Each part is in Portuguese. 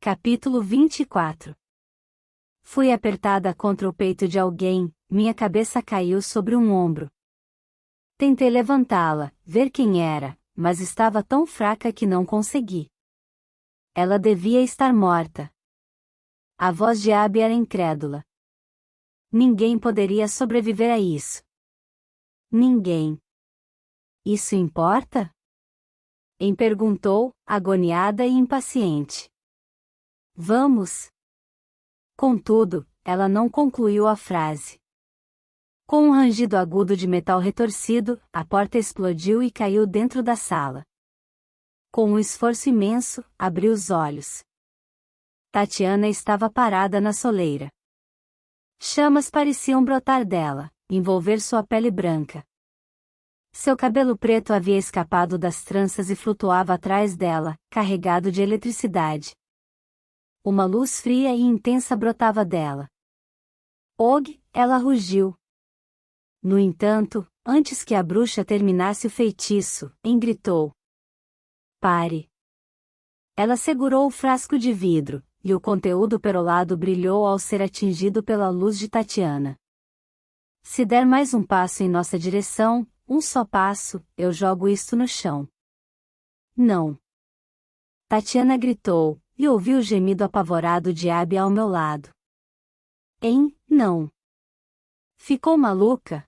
Capítulo 24. Fui apertada contra o peito de alguém, minha cabeça caiu sobre um ombro. Tentei levantá-la, ver quem era, mas estava tão fraca que não consegui. Ela devia estar morta. A voz de Abby era incrédula. Ninguém poderia sobreviver a isso. Ninguém. Isso importa? Perguntou, agoniada e impaciente. Vamos. Contudo, ela não concluiu a frase. Com um rangido agudo de metal retorcido, a porta explodiu e caiu dentro da sala. Com um esforço imenso, abri os olhos. Tatiana estava parada na soleira. Chamas pareciam brotar dela, envolver sua pele branca. Seu cabelo preto havia escapado das tranças e flutuava atrás dela, carregado de eletricidade. Uma luz fria e intensa brotava dela. Og, ela rugiu. No entanto, antes que a bruxa terminasse o feitiço, gritou. Pare. Ela segurou o frasco de vidro, e o conteúdo perolado brilhou ao ser atingido pela luz de Tatiana. Se der mais um passo em nossa direção, um só passo, eu jogo isto no chão. Não. Tatiana gritou, e ouvi o gemido apavorado de Abby ao meu lado. Não. Ficou maluca?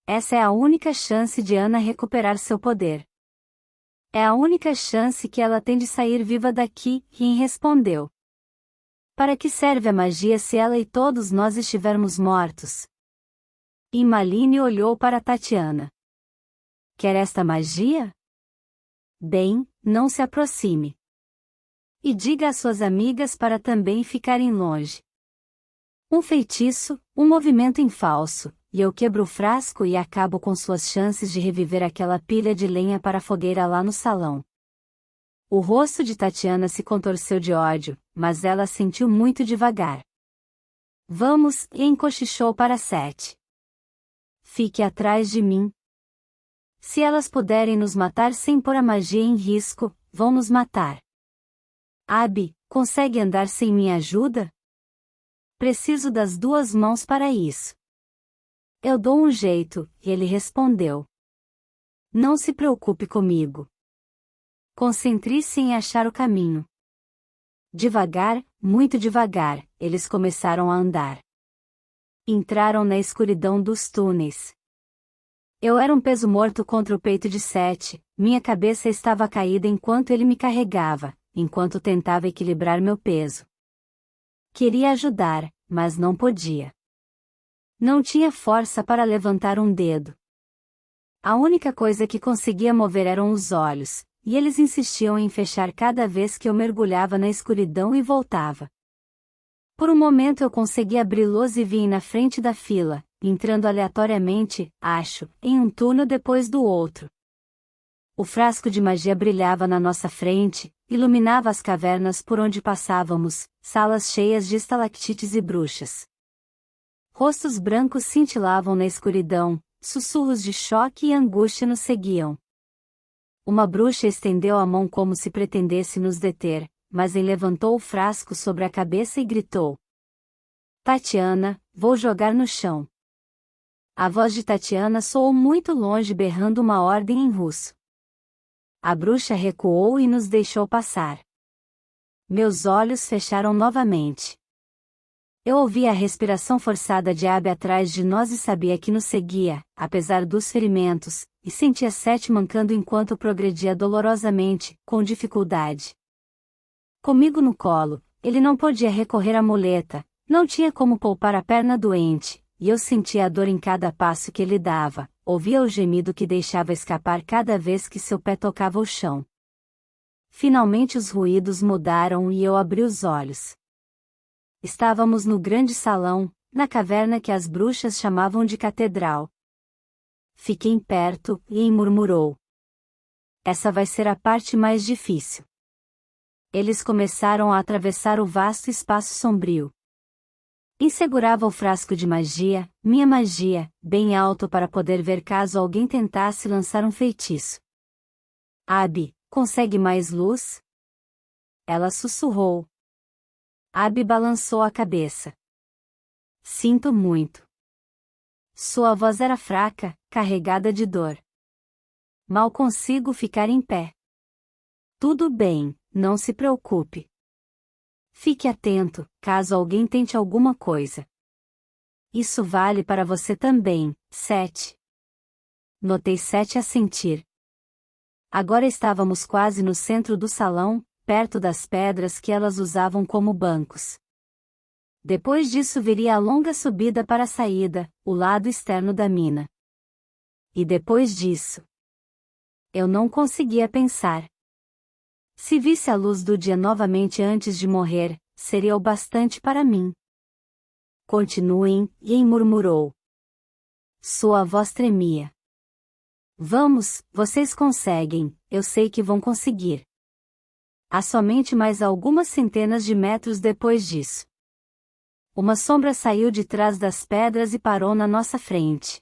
Essa é a única chance de Ana recuperar seu poder. É a única chance que ela tem de sair viva daqui, Rin respondeu. Para que serve a magia se ela e todos nós estivermos mortos? E Malini olhou para Tatiana. Quer esta magia? Bem, não se aproxime. E diga às suas amigas para também ficarem longe. Um feitiço, um movimento em falso, e eu quebro o frasco e acabo com suas chances de reviver aquela pilha de lenha para a fogueira lá no salão. O rosto de Tatiana se contorceu de ódio, mas ela sentiu muito devagar. Vamos, e encochichou para Sete. Fique atrás de mim. Se elas puderem nos matar sem pôr a magia em risco, vão nos matar. Abby, consegue andar sem minha ajuda? Preciso das duas mãos para isso. Eu dou um jeito, ele respondeu. Não se preocupe comigo. Concentre-se em achar o caminho. Devagar, muito devagar, eles começaram a andar. Entraram na escuridão dos túneis. Eu era um peso morto contra o peito de Sete, minha cabeça estava caída enquanto ele me carregava, enquanto tentava equilibrar meu peso. Queria ajudar, mas não podia. Não tinha força para levantar um dedo. A única coisa que conseguia mover eram os olhos, e eles insistiam em fechar cada vez que eu mergulhava na escuridão e voltava. Por um momento eu consegui abri-los e vim na frente da fila, entrando aleatoriamente, acho, em um túnel depois do outro. O frasco de magia brilhava na nossa frente, iluminava as cavernas por onde passávamos, salas cheias de estalactites e bruxas. Rostos brancos cintilavam na escuridão, sussurros de choque e angústia nos seguiam. Uma bruxa estendeu a mão como se pretendesse nos deter, mas levantou o frasco sobre a cabeça e gritou. Tatiana, vou jogar no chão. A voz de Tatiana soou muito longe berrando uma ordem em russo. A bruxa recuou e nos deixou passar. Meus olhos fecharam novamente. Eu ouvi a respiração forçada de Abby atrás de nós e sabia que nos seguia, apesar dos ferimentos, e sentia Sete mancando enquanto progredia dolorosamente, com dificuldade. Comigo no colo, ele não podia recorrer à muleta, não tinha como poupar a perna doente, e eu sentia a dor em cada passo que ele dava, ouvia o gemido que deixava escapar cada vez que seu pé tocava o chão. Finalmente os ruídos mudaram e eu abri os olhos. Estávamos no grande salão, na caverna que as bruxas chamavam de catedral. Fiquei perto, e murmurou. Essa vai ser a parte mais difícil. Eles começaram a atravessar o vasto espaço sombrio. Segurava o frasco de magia, minha magia, bem alto para poder ver caso alguém tentasse lançar um feitiço. Abby, consegue mais luz? ela sussurrou. Abby balançou a cabeça. Sinto muito. Sua voz era fraca, carregada de dor. Mal consigo ficar em pé. Tudo bem, não se preocupe. Fique atento, caso alguém tente alguma coisa. Isso vale para você também, Seth. Notei Seth assentir. Agora estávamos quase no centro do salão, perto das pedras que elas usavam como bancos. Depois disso viria a longa subida para a saída, o lado externo da mina. E depois disso, eu não conseguia pensar. Se visse a luz do dia novamente antes de morrer, seria o bastante para mim. Continuem, Ian murmurou. Sua voz tremia. Vamos, vocês conseguem, eu sei que vão conseguir. Há somente mais algumas centenas de metros depois disso. Uma sombra saiu de trás das pedras e parou na nossa frente.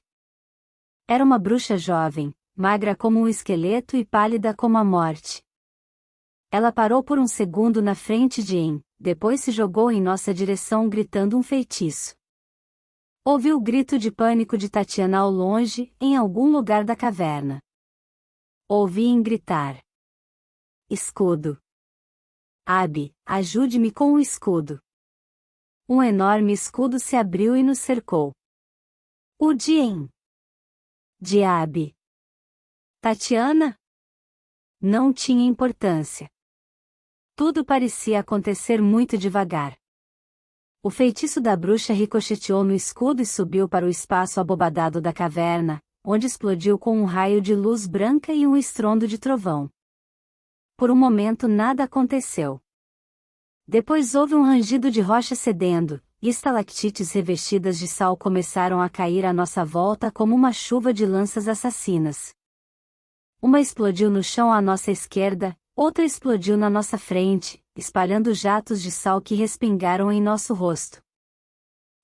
Era uma bruxa jovem, magra como um esqueleto e pálida como a morte. Ela parou por um segundo na frente de Ian, depois se jogou em nossa direção gritando um feitiço. Ouvi o grito de pânico de Tatiana ao longe, em algum lugar da caverna. Ouvi Ian gritar. Escudo. Abby, ajude-me com o escudo. Um enorme escudo se abriu e nos cercou. O de Ian. De Abby. Tatiana? Não tinha importância. Tudo parecia acontecer muito devagar. O feitiço da bruxa ricocheteou no escudo e subiu para o espaço abobadado da caverna, onde explodiu com um raio de luz branca e um estrondo de trovão. Por um momento nada aconteceu. Depois houve um rangido de rocha cedendo, e estalactites revestidas de sal começaram a cair à nossa volta como uma chuva de lanças assassinas. Uma explodiu no chão à nossa esquerda, outra explodiu na nossa frente, espalhando jatos de sal que respingaram em nosso rosto.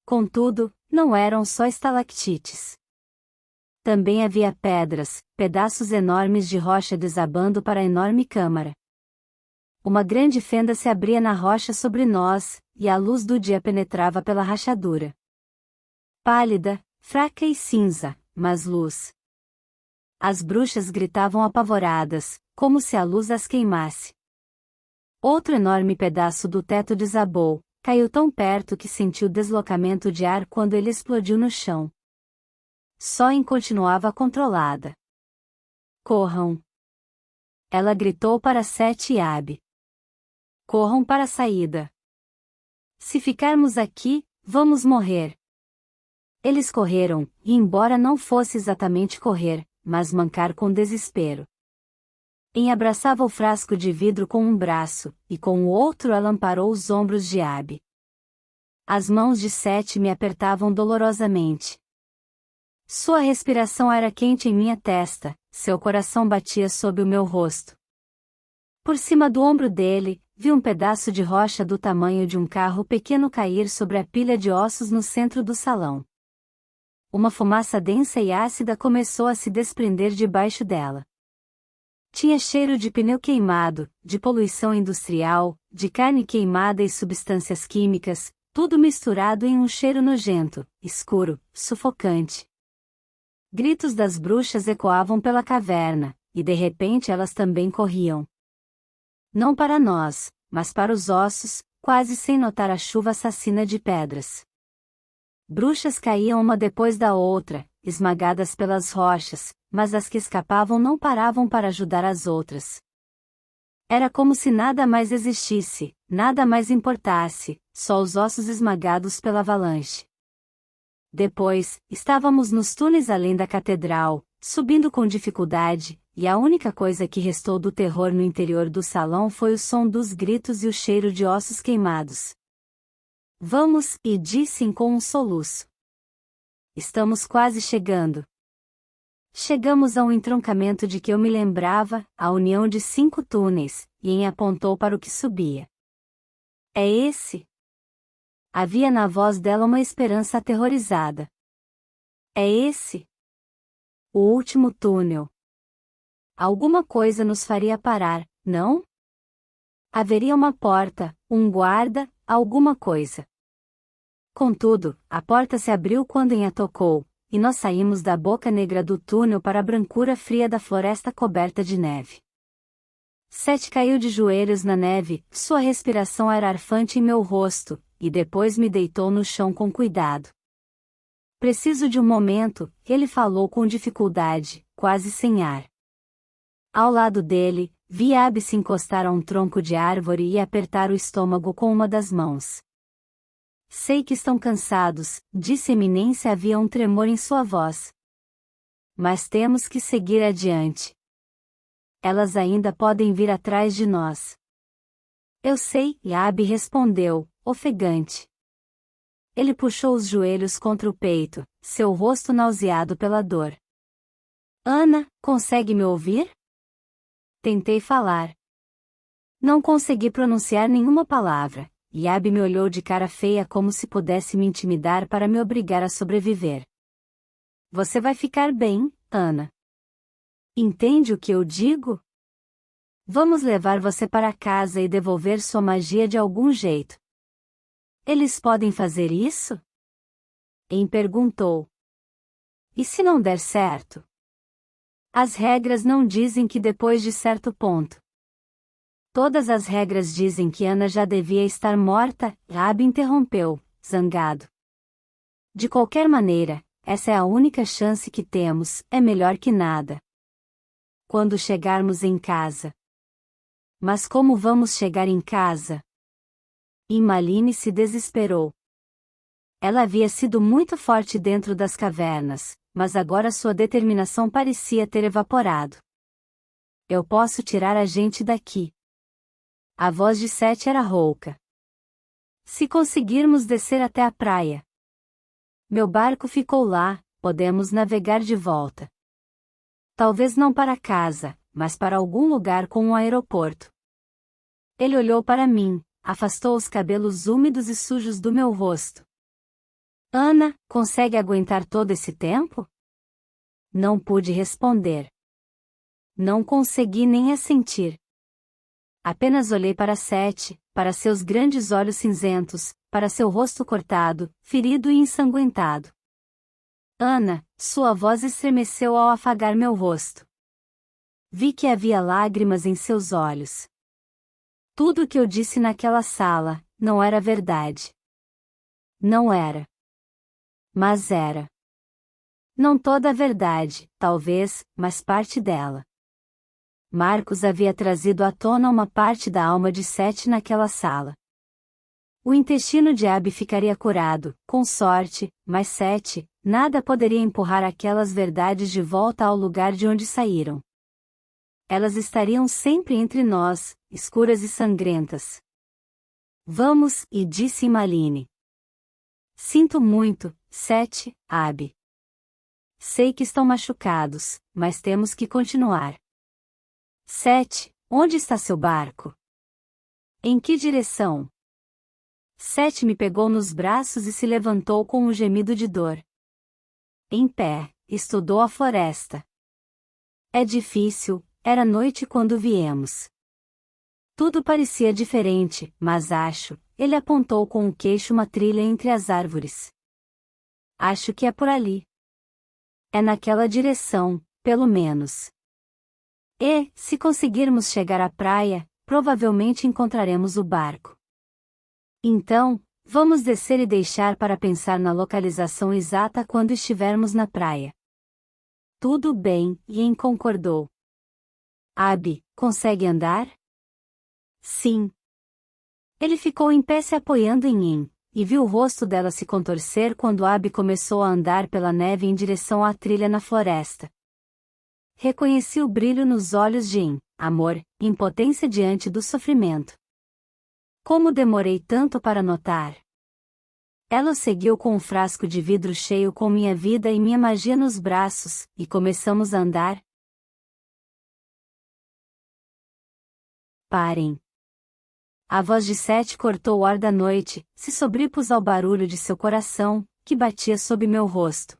Contudo, não eram só estalactites. Também havia pedras, pedaços enormes de rocha desabando para a enorme câmara. Uma grande fenda se abria na rocha sobre nós, e a luz do dia penetrava pela rachadura. Pálida, fraca e cinza, mas luz. As bruxas gritavam apavoradas, como se a luz as queimasse. Outro enorme pedaço do teto desabou, caiu tão perto que sentiu deslocamento de ar quando ele explodiu no chão. Soen continuava controlada. Corram! Ela gritou para Seth e Abby. Corram para a saída. Se ficarmos aqui, vamos morrer. Eles correram, e embora não fosse exatamente correr, mas mancar com desespero. Em abraçava o frasco de vidro com um braço, e com o outro ela amparou os ombros de Abby. As mãos de Seth me apertavam dolorosamente. Sua respiração era quente em minha testa, seu coração batia sob o meu rosto. Por cima do ombro dele, vi um pedaço de rocha do tamanho de um carro pequeno cair sobre a pilha de ossos no centro do salão. Uma fumaça densa e ácida começou a se desprender debaixo dela. Tinha cheiro de pneu queimado, de poluição industrial, de carne queimada e substâncias químicas, tudo misturado em um cheiro nojento, escuro, sufocante. Gritos das bruxas ecoavam pela caverna, e de repente elas também corriam. Não para nós, mas para os ossos, quase sem notar a chuva assassina de pedras. Bruxas caíam uma depois da outra, esmagadas pelas rochas, mas as que escapavam não paravam para ajudar as outras. Era como se nada mais existisse, nada mais importasse, só os ossos esmagados pela avalanche. Depois, estávamos nos túneis além da catedral, subindo com dificuldade, e a única coisa que restou do terror no interior do salão foi o som dos gritos e o cheiro de ossos queimados. Vamos, e disse com um soluço. Estamos quase chegando. Chegamos a um entroncamento de que eu me lembrava, a união de 5 túneis, e Ian apontou para o que subia. É esse? Havia na voz dela uma esperança aterrorizada. É esse? O último túnel. Alguma coisa nos faria parar, não? Haveria uma porta, um guarda, alguma coisa. Contudo, a porta se abriu quando Enha tocou, e nós saímos da boca negra do túnel para a brancura fria da floresta coberta de neve. Sete caiu de joelhos na neve, sua respiração era arfante em meu rosto, e depois me deitou no chão com cuidado. Preciso de um momento, ele falou com dificuldade, quase sem ar. Ao lado dele, vi Abby se encostar a um tronco de árvore e apertar o estômago com uma das mãos. Sei que estão cansados, disse Eminência, havia um tremor em sua voz. Mas temos que seguir adiante. Elas ainda podem vir atrás de nós. Eu sei, e Abby respondeu, ofegante. Ele puxou os joelhos contra o peito, seu rosto nauseado pela dor. Ana, consegue me ouvir? Tentei falar. Não consegui pronunciar nenhuma palavra, e Abby me olhou de cara feia como se pudesse me intimidar para me obrigar a sobreviver. Você vai ficar bem, Ana. Entende o que eu digo? Vamos levar você para casa e devolver sua magia de algum jeito. Eles podem fazer isso? Em perguntou. E se não der certo? As regras não dizem que depois de certo ponto. Todas as regras dizem que Ana já devia estar morta, Abby interrompeu, zangado. De qualquer maneira, essa é a única chance que temos, é melhor que nada. Quando chegarmos em casa. Mas como vamos chegar em casa? Imaline se desesperou. Ela havia sido muito forte dentro das cavernas, mas agora sua determinação parecia ter evaporado. Eu posso tirar a gente daqui. A voz de Sete era rouca. Se conseguirmos descer até a praia. Meu barco ficou lá, podemos navegar de volta. Talvez não para casa, mas para algum lugar com um aeroporto. Ele olhou para mim, afastou os cabelos úmidos e sujos do meu rosto. Ana, consegue aguentar todo esse tempo? Não pude responder. Não consegui nem assentir. Apenas olhei para Sete, para seus grandes olhos cinzentos, para seu rosto cortado, ferido e ensanguentado. Ana, sua voz estremeceu ao afagar meu rosto. Vi que havia lágrimas em seus olhos. Tudo o que eu disse naquela sala, não era verdade. Não era. Mas era. Não toda a verdade, talvez, mas parte dela. Marcos havia trazido à tona uma parte da alma de Sete naquela sala. O intestino de Abby ficaria curado, com sorte, mas Sete, nada poderia empurrar aquelas verdades de volta ao lugar de onde saíram. Elas estariam sempre entre nós, escuras e sangrentas. Vamos, e disse Imaline. Sinto muito, Sete, Abby. Sei que estão machucados, mas temos que continuar. Sete, onde está seu barco? Em que direção? Sete me pegou nos braços e se levantou com um gemido de dor. Em pé, estudou a floresta. É difícil, era noite quando viemos. Tudo parecia diferente, mas acho, ele apontou com o queixo uma trilha entre as árvores. Acho que é por ali. É naquela direção, pelo menos. E, se conseguirmos chegar à praia, provavelmente encontraremos o barco. Então, vamos descer e deixar para pensar na localização exata quando estivermos na praia. Tudo bem, Ian concordou. Abby, consegue andar? Sim. Ele ficou em pé se apoiando em Ian, e viu o rosto dela se contorcer quando Abby começou a andar pela neve em direção à trilha na floresta. Reconheci o brilho nos olhos de Ian, amor, impotência diante do sofrimento. Como demorei tanto para notar. Ela o seguiu com um frasco de vidro cheio com minha vida e minha magia nos braços, e começamos a andar. Parem. A voz de Sete cortou o ar da noite, se sobrepôs ao barulho de seu coração, que batia sob meu rosto.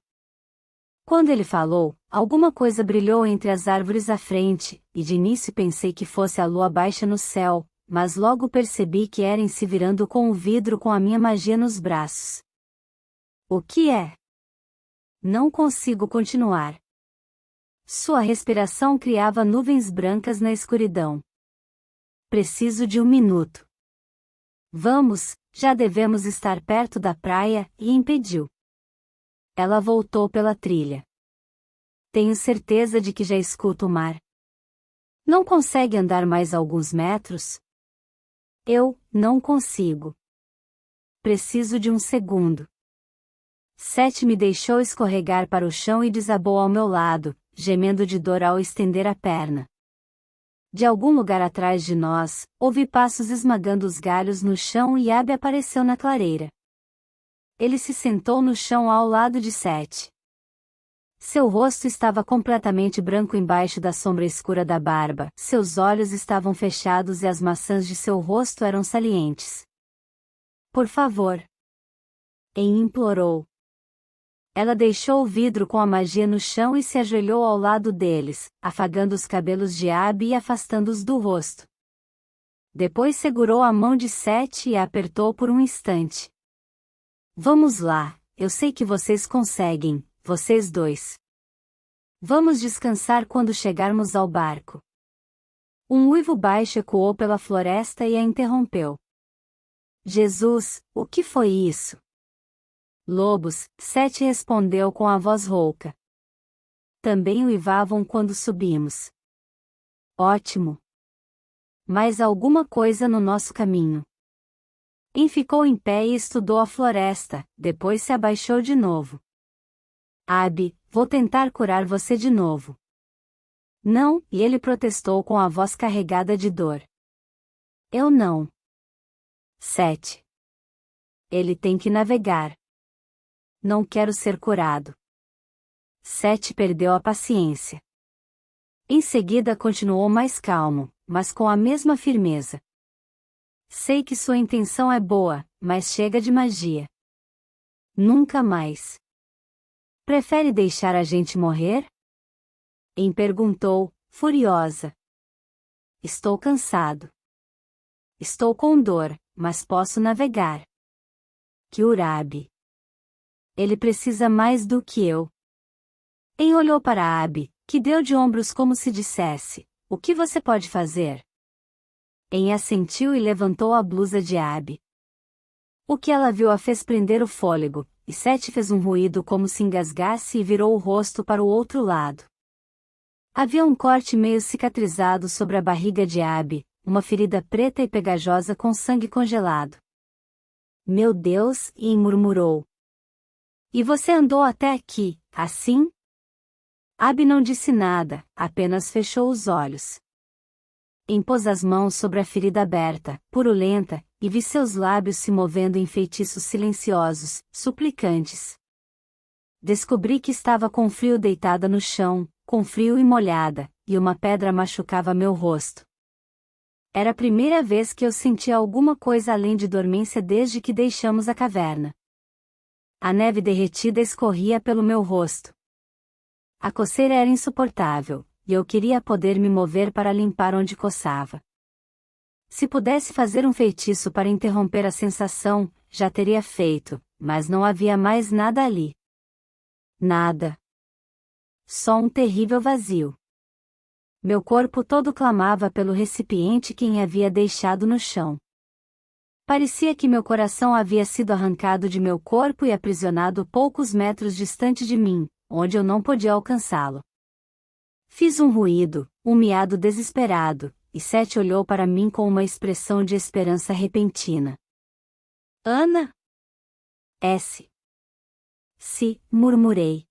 Quando ele falou, alguma coisa brilhou entre as árvores à frente, e de início pensei que fosse a lua baixa no céu, mas logo percebi que Eren se virando com o vidro com a minha magia nos braços. O que é? Não consigo continuar. Sua respiração criava nuvens brancas na escuridão. Preciso de 1 minuto. Vamos, já devemos estar perto da praia, e impediu. Ela voltou pela trilha. Tenho certeza de que já escuto o mar. Não consegue andar mais alguns metros? Eu, não consigo. Preciso de 1 segundo. Sete me deixou escorregar para o chão e desabou ao meu lado, gemendo de dor ao estender a perna. De algum lugar atrás de nós, ouvi passos esmagando os galhos no chão e Abby apareceu na clareira. Ele se sentou no chão ao lado de Sete. Seu rosto estava completamente branco embaixo da sombra escura da barba, seus olhos estavam fechados e as maçãs de seu rosto eram salientes. Por favor. En implorou. Ela deixou o vidro com a magia no chão e se ajoelhou ao lado deles, afagando os cabelos de Abby e afastando-os do rosto. Depois segurou a mão de Sete e a apertou por um instante. Vamos lá, eu sei que vocês conseguem, vocês dois. Vamos descansar quando chegarmos ao barco. Um uivo baixo ecoou pela floresta e a interrompeu. Jesus, o que foi isso? Lobos, Sete respondeu com a voz rouca. Também uivavam quando subimos. Ótimo. Mais alguma coisa no nosso caminho. En ficou em pé e estudou a floresta, depois se abaixou de novo. Abby, vou tentar curar você de novo. Não, e ele protestou com a voz carregada de dor. Eu não. Sete. Ele tem que navegar. Não quero ser curado. Sete perdeu a paciência. Em seguida continuou mais calmo, mas com a mesma firmeza. Sei que sua intenção é boa, mas chega de magia. Nunca mais. Prefere deixar a gente morrer? En perguntou, furiosa. Estou cansado. Estou com dor, mas posso navegar. Kyurabi. Ele precisa mais do que eu. En olhou para Abby, que deu de ombros como se dissesse, o que você pode fazer? En assentiu e levantou a blusa de Abby. O que ela viu a fez prender o fôlego, e Sete fez um ruído como se engasgasse e virou o rosto para o outro lado. Havia um corte meio cicatrizado sobre a barriga de Abby, uma ferida preta e pegajosa com sangue congelado. Meu Deus, En murmurou. E você andou até aqui, assim? Abby não disse nada, apenas fechou os olhos. En pôs as mãos sobre a ferida aberta, purulenta, e vi seus lábios se movendo em feitiços silenciosos, suplicantes. Descobri que estava com frio deitada no chão, com frio e molhada, e uma pedra machucava meu rosto. Era a primeira vez que eu sentia alguma coisa além de dormência desde que deixamos a caverna. A neve derretida escorria pelo meu rosto. A coceira era insuportável, e eu queria poder me mover para limpar onde coçava. Se pudesse fazer um feitiço para interromper a sensação, já teria feito, mas não havia mais nada ali. Nada. Só um terrível vazio. Meu corpo todo clamava pelo recipiente que En havia deixado no chão. Parecia que meu coração havia sido arrancado de meu corpo e aprisionado poucos metros distante de mim, onde eu não podia alcançá-lo. Fiz um ruído, um miado desesperado, e Sete olhou para mim com uma expressão de esperança repentina. Ana? Se, murmurei.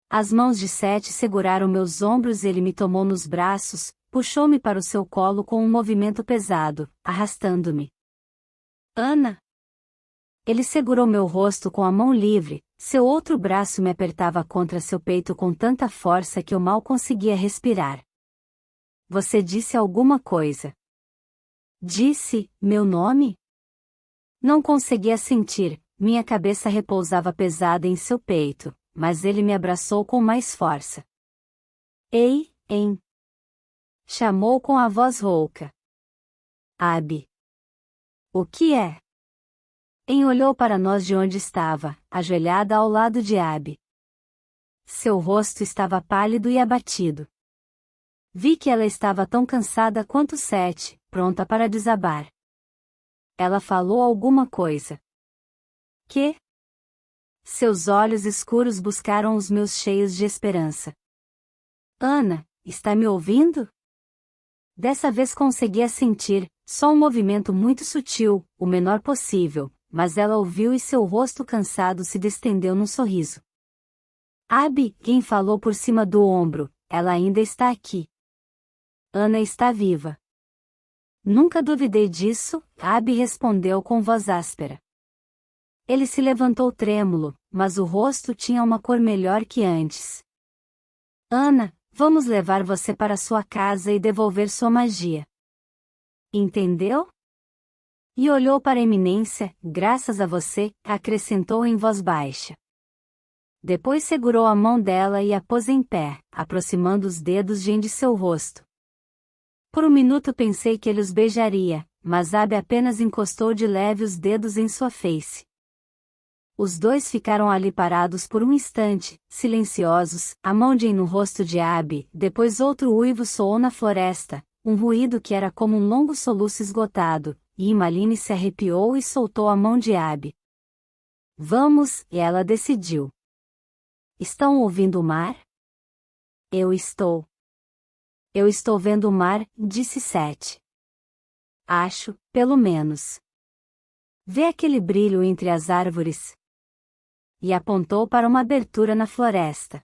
As mãos de Sete seguraram meus ombros e ele me tomou nos braços, puxou-me para o seu colo com um movimento pesado, arrastando-me. Ana? Ele segurou meu rosto com a mão livre, seu outro braço me apertava contra seu peito com tanta força que eu mal conseguia respirar. Você disse alguma coisa. Disse, meu nome? Não conseguia sentir, minha cabeça repousava pesada em seu peito, mas ele me abraçou com mais força. Ei, En! Chamou com a voz rouca. Abi. O que é? Em olhou para nós de onde estava, ajoelhada ao lado de Abi. Seu rosto estava pálido e abatido. Vi que ela estava tão cansada quanto Sete, pronta para desabar. Ela falou alguma coisa. Que? Seus olhos escuros buscaram os meus cheios de esperança. Ana, está me ouvindo? Dessa vez conseguia sentir, só um movimento muito sutil, o menor possível, mas ela ouviu e seu rosto cansado se distendeu num sorriso. Abi, quem falou por cima do ombro, ela ainda está aqui. Ana está viva. Nunca duvidei disso, Abi respondeu com voz áspera. Ele se levantou trêmulo, mas o rosto tinha uma cor melhor que antes. Ana, vamos levar você para sua casa e devolver sua magia. Entendeu? E olhou para a eminência, graças a você, acrescentou em voz baixa. Depois segurou a mão dela e a pôs em pé, aproximando os dedos de seu rosto. Por um minuto pensei que ele os beijaria, mas Abi apenas encostou de leve os dedos em sua face. Os dois ficaram ali parados por um instante, silenciosos, a mão de no rosto de Abi, depois outro uivo soou na floresta, um ruído que era como um longo soluço esgotado, e Imaline se arrepiou e soltou a mão de Abi. Vamos, e ela decidiu. Estão ouvindo o mar? Eu estou. Eu estou vendo o mar, disse Sete. Acho, pelo menos. Vê aquele brilho entre as árvores? E apontou para uma abertura na floresta.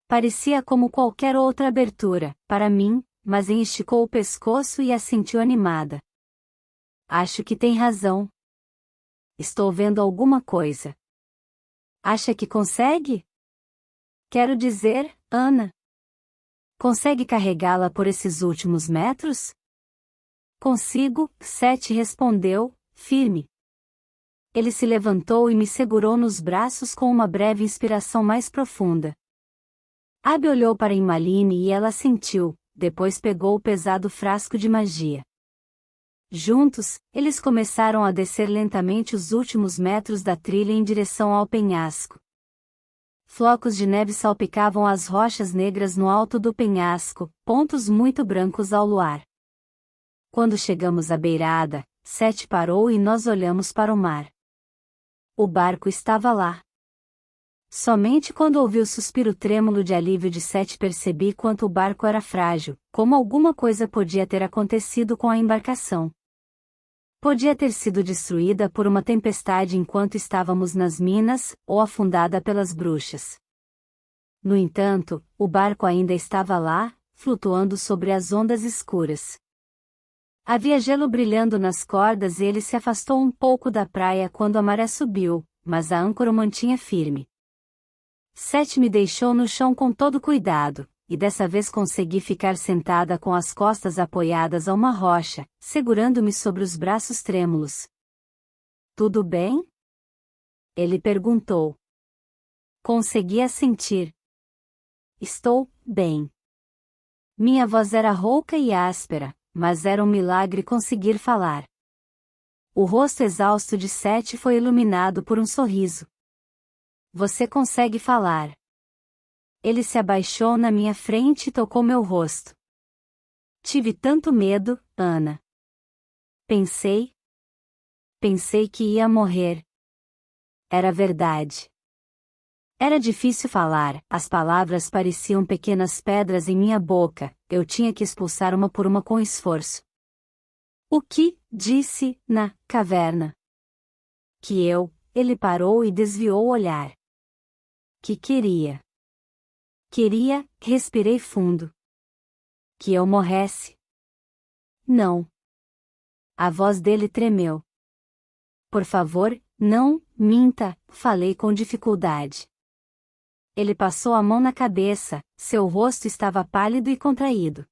Parecia como qualquer outra abertura, para mim, mas esticou o pescoço e a sentiu animada. Acho que tem razão. Estou vendo alguma coisa. Acha que consegue? Quero dizer, Ana. Consegue carregá-la por esses últimos metros? Consigo, Sete respondeu, firme. Ele se levantou e me segurou nos braços com uma breve inspiração mais profunda. Abi olhou para Imaline e ela sentiu, depois pegou o pesado frasco de magia. Juntos, eles começaram a descer lentamente os últimos metros da trilha em direção ao penhasco. Flocos de neve salpicavam as rochas negras no alto do penhasco, pontos muito brancos ao luar. Quando chegamos à beirada, Sete parou e nós olhamos para o mar. O barco estava lá. Somente quando ouvi o suspiro trêmulo de alívio de Sete percebi quanto o barco era frágil, como alguma coisa podia ter acontecido com a embarcação. Podia ter sido destruída por uma tempestade enquanto estávamos nas minas, ou afundada pelas bruxas. No entanto, o barco ainda estava lá, flutuando sobre as ondas escuras. Havia gelo brilhando nas cordas e ele se afastou um pouco da praia quando a maré subiu, mas a âncora o mantinha firme. Sete me deixou no chão com todo cuidado, e dessa vez consegui ficar sentada com as costas apoiadas a uma rocha, segurando-me sobre os braços trêmulos. Tudo bem? Ele perguntou. Conseguia sentir. Estou bem. Minha voz era rouca e áspera, mas era um milagre conseguir falar. O rosto exausto de Sete foi iluminado por um sorriso. Você consegue falar. Ele se abaixou na minha frente e tocou meu rosto. Tive tanto medo, Ana. Pensei que ia morrer. Era verdade. Era difícil falar, as palavras pareciam pequenas pedras em minha boca, eu tinha que expulsar uma por uma com esforço. O que, disse, na caverna? Que ele parou e desviou o olhar. Que queria. Queria, respirei fundo. Que eu morresse. Não. A voz dele tremeu. Por favor, não, minta, falei com dificuldade. Ele passou a mão na cabeça, seu rosto estava pálido e contraído.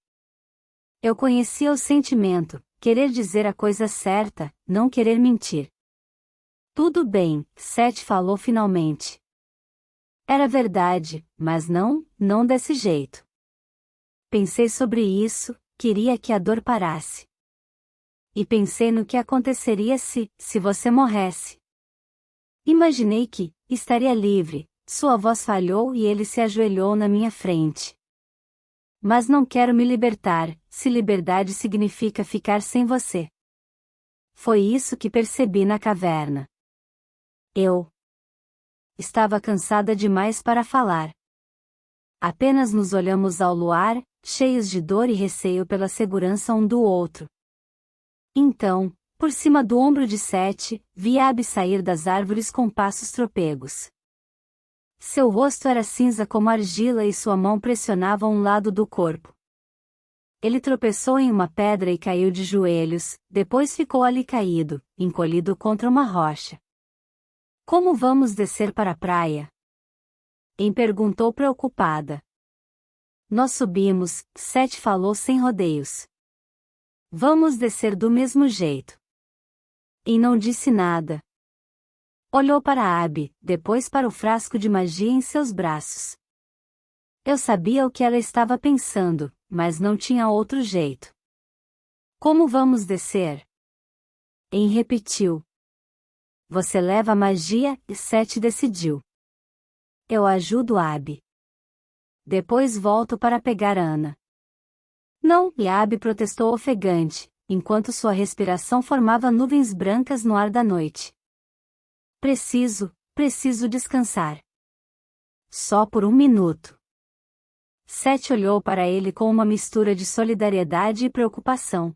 Eu conhecia o sentimento, querer dizer a coisa certa, não querer mentir. Tudo bem, Sete falou finalmente. Era verdade, mas não desse jeito. Pensei sobre isso, queria que a dor parasse. E pensei no que aconteceria se você morresse. Imaginei que estaria livre. Sua voz falhou e ele se ajoelhou na minha frente. Mas não quero me libertar, se liberdade significa ficar sem você. Foi isso que percebi na caverna. Eu estava cansada demais para falar. Apenas nos olhamos ao luar, cheios de dor e receio pela segurança um do outro. Então, por cima do ombro de Sete, vi Abby sair das árvores com passos trôpegos. Seu rosto era cinza como argila e sua mão pressionava um lado do corpo. Ele tropeçou em uma pedra e caiu de joelhos, depois ficou ali caído, encolhido contra uma rocha. Como vamos descer para a praia? Em perguntou preocupada. Nós subimos, Sete falou sem rodeios. Vamos descer do mesmo jeito. E não disse nada. Olhou para Abby, depois para o frasco de magia em seus braços. Eu sabia o que ela estava pensando, mas não tinha outro jeito. Como vamos descer? Em repetiu. Você leva a magia, e Sete decidiu. Eu ajudo Abby. Depois volto para pegar Ana. Não, e Abby protestou ofegante, enquanto sua respiração formava nuvens brancas no ar da noite. Preciso descansar. Só por um minuto. Sete olhou para ele com uma mistura de solidariedade e preocupação.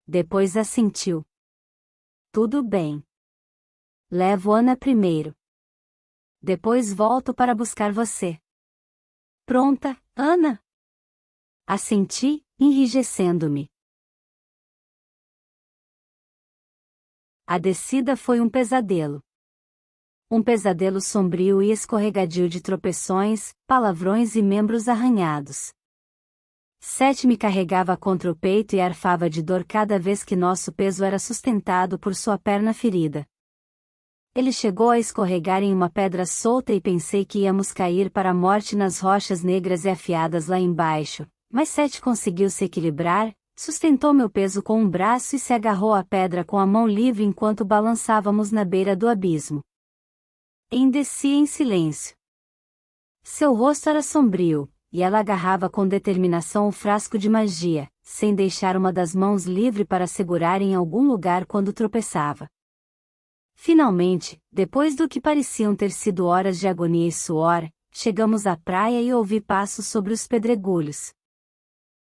Depois assentiu. Tudo bem. Levo Ana primeiro. Depois volto para buscar você. Pronta, Ana? Assenti, enrijecendo-me. A descida foi um pesadelo. Um pesadelo sombrio e escorregadio de tropeções, palavrões e membros arranhados. Sete me carregava contra o peito e arfava de dor cada vez que nosso peso era sustentado por sua perna ferida. Ele chegou a escorregar em uma pedra solta e pensei que íamos cair para a morte nas rochas negras e afiadas lá embaixo, mas Sete conseguiu se equilibrar, sustentou meu peso com um braço e se agarrou à pedra com a mão livre enquanto balançávamos na beira do abismo. Desci em silêncio. Seu rosto era sombrio, e ela agarrava com determinação o frasco de magia, sem deixar uma das mãos livre para segurar em algum lugar quando tropeçava. Finalmente, depois do que pareciam ter sido horas de agonia e suor, chegamos à praia e ouvi passos sobre os pedregulhos.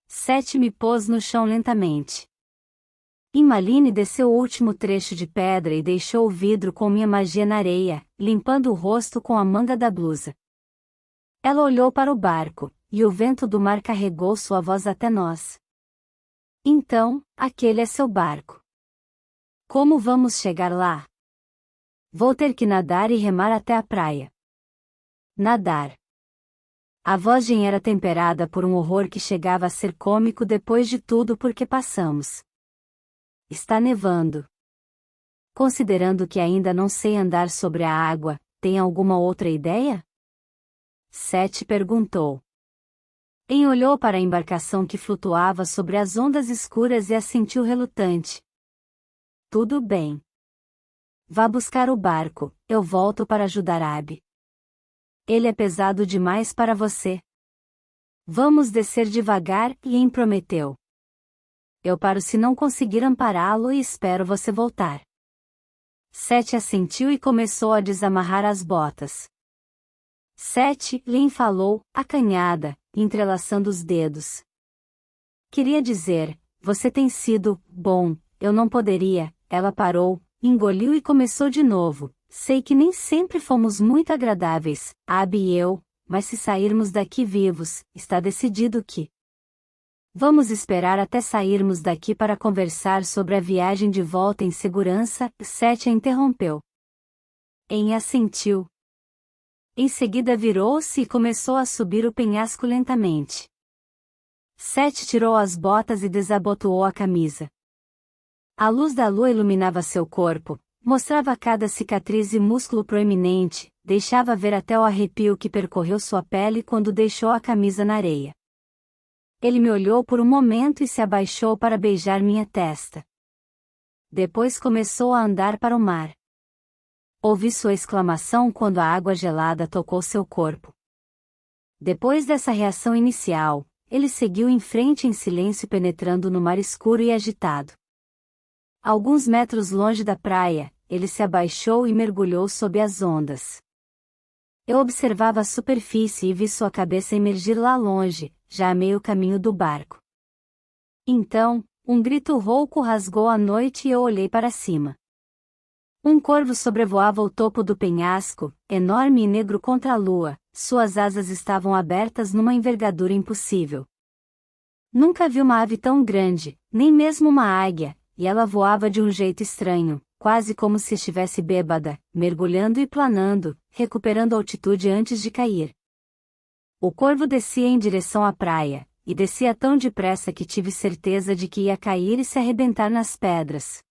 Sete me pôs no chão lentamente. Imaline desceu o último trecho de pedra e deixou o vidro com minha magia na areia, limpando o rosto com a manga da blusa. Ela olhou para o barco, e o vento do mar carregou sua voz até nós. Então, aquele é seu barco. Como vamos chegar lá? Vou ter que nadar e remar até a praia. Nadar. A voz era temperada por um horror que chegava a ser cômico depois de tudo porque passamos. Está nevando. Considerando que ainda não sei andar sobre a água, tem alguma outra ideia? Sete perguntou. Olhou para a embarcação que flutuava sobre as ondas escuras e assentiu relutante. Tudo bem. Vá buscar o barco, eu volto para ajudar Abby. Ele é pesado demais para você. Vamos descer devagar, e prometeu. Eu paro se não conseguir ampará-lo e espero você voltar. Sete assentiu e começou a desamarrar as botas. Sete, Lin falou, acanhada, entrelaçando os dedos. Queria dizer, você tem sido bom, eu não poderia. Ela parou, engoliu e começou de novo. Sei que nem sempre fomos muito agradáveis, Abby e eu, mas se sairmos daqui vivos, está decidido que. Vamos esperar até sairmos daqui para conversar sobre a viagem de volta em segurança, Sete a interrompeu. Assentiu. Em seguida virou-se e começou a subir o penhasco lentamente. Sete tirou as botas e desabotoou a camisa. A luz da lua iluminava seu corpo, mostrava cada cicatriz e músculo proeminente, deixava ver até o arrepio que percorreu sua pele quando deixou a camisa na areia. Ele me olhou por um momento e se abaixou para beijar minha testa. Depois começou a andar para o mar. Ouvi sua exclamação quando a água gelada tocou seu corpo. Depois dessa reação inicial, ele seguiu em frente em silêncio penetrando no mar escuro e agitado. Alguns metros longe da praia, ele se abaixou e mergulhou sob as ondas. Eu observava a superfície e vi sua cabeça emergir lá longe, já a meio caminho do barco. Então, um grito rouco rasgou a noite e eu olhei para cima. Um corvo sobrevoava o topo do penhasco, enorme e negro contra a lua, suas asas estavam abertas numa envergadura impossível. Nunca vi uma ave tão grande, nem mesmo uma águia, e ela voava de um jeito estranho, quase como se estivesse bêbada, mergulhando e planando, recuperando altitude antes de cair. O corvo descia em direção à praia, e descia tão depressa que tive certeza de que ia cair e se arrebentar nas pedras.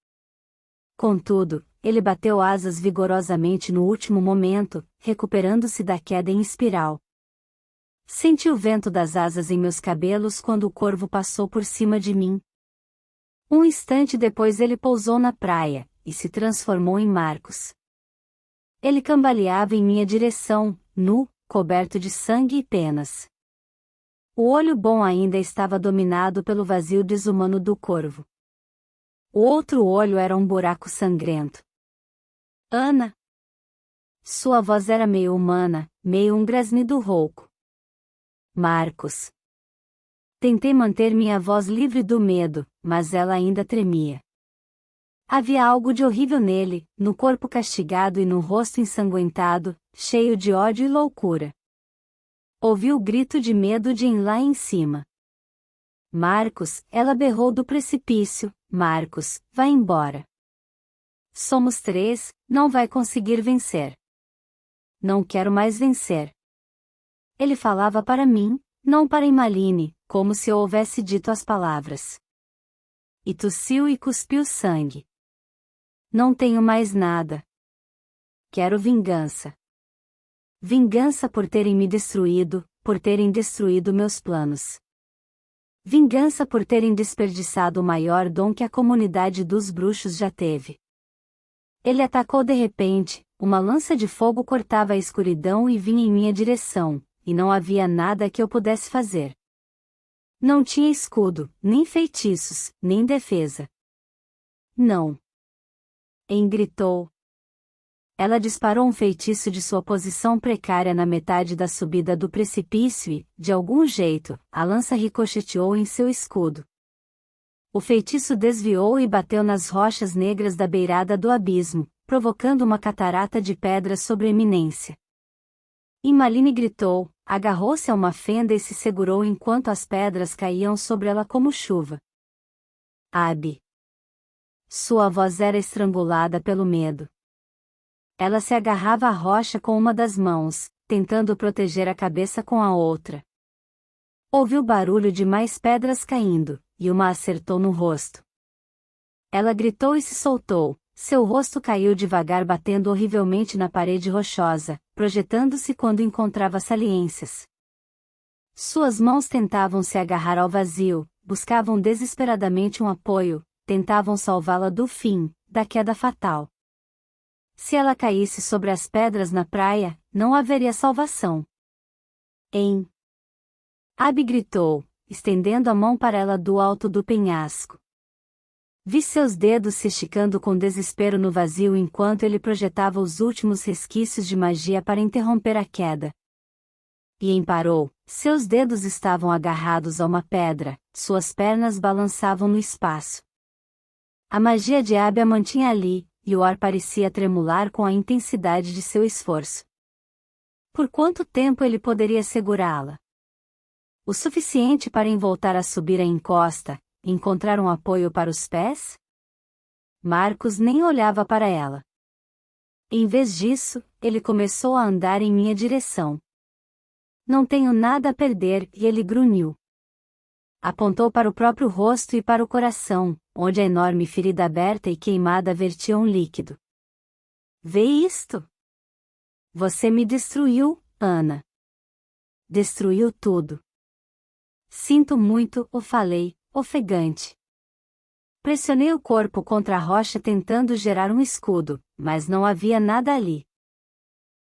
Contudo, ele bateu asas vigorosamente no último momento, recuperando-se da queda em espiral. Senti o vento das asas em meus cabelos quando o corvo passou por cima de mim. Um instante depois ele pousou na praia, e se transformou em Marcos. Ele cambaleava em minha direção, nu, coberto de sangue e penas. O olho bom ainda estava dominado pelo vazio desumano do corvo. O outro olho era um buraco sangrento. Ana! Sua voz era meio humana, meio um grasnido rouco. Marcos! Tentei manter minha voz livre do medo, mas ela ainda tremia. Havia algo de horrível nele, no corpo castigado e no rosto ensanguentado, cheio de ódio e loucura. Ouvi o grito de medo de lá em cima. Marcos, ela berrou do precipício, Marcos, vá embora. Somos 3, não vai conseguir vencer. Não quero mais vencer. Ele falava para mim, não para Emmaline, como se eu houvesse dito as palavras. E tossiu e cuspiu sangue. Não tenho mais nada. Quero vingança. Vingança por terem me destruído, por terem destruído meus planos. Vingança por terem desperdiçado o maior dom que a comunidade dos bruxos já teve. Ele atacou de repente, uma lança de fogo cortava a escuridão e vinha em minha direção, e não havia nada que eu pudesse fazer. Não tinha escudo, nem feitiços, nem defesa. Não. En gritou. Ela disparou um feitiço de sua posição precária na metade da subida do precipício e, de algum jeito, a lança ricocheteou em seu escudo. O feitiço desviou e bateu nas rochas negras da beirada do abismo, provocando uma catarata de pedras sobre a eminência. Emmaline gritou, agarrou-se a uma fenda e se segurou enquanto as pedras caíam sobre ela como chuva. Abby. Sua voz era estrangulada pelo medo. Ela se agarrava à rocha com uma das mãos, tentando proteger a cabeça com a outra. Ouviu barulho de mais pedras caindo, e uma acertou no rosto. Ela gritou e se soltou, seu rosto caiu devagar batendo horrivelmente na parede rochosa, projetando-se quando encontrava saliências. Suas mãos tentavam se agarrar ao vazio, buscavam desesperadamente um apoio, tentavam salvá-la do fim, da queda fatal. Se ela caísse sobre as pedras na praia, não haveria salvação. Abby gritou, estendendo a mão para ela do alto do penhasco. Vi seus dedos se esticando com desespero no vazio enquanto ele projetava os últimos resquícios de magia para interromper a queda. E parou, seus dedos estavam agarrados a uma pedra, suas pernas balançavam no espaço. A magia de Abby a mantinha ali, e o ar parecia tremular com a intensidade de seu esforço. Por quanto tempo ele poderia segurá-la? O suficiente para voltar a subir a encosta, encontrar um apoio para os pés? Marcos nem olhava para ela. Em vez disso, ele começou a andar em minha direção. Não tenho nada a perder, e ele grunhiu. Apontou para o próprio rosto e para o coração, onde a enorme ferida aberta e queimada vertia um líquido. Vê isto? Você me destruiu, Ana. Destruiu tudo. Sinto muito, falei, ofegante. Pressionei o corpo contra a rocha tentando gerar um escudo, mas não havia nada ali.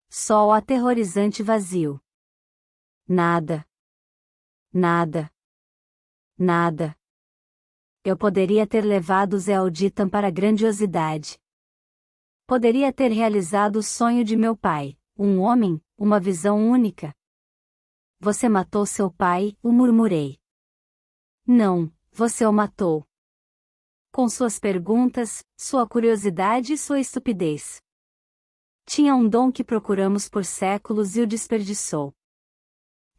Só o aterrorizante vazio. Nada. Nada. Nada. Eu poderia ter levado Zealditan para a grandiosidade. Poderia ter realizado o sonho de meu pai, um homem, uma visão única. Você matou seu pai, o murmurei. Não, você o matou. Com suas perguntas, sua curiosidade e sua estupidez. Tinha um dom que procuramos por séculos e o desperdiçou.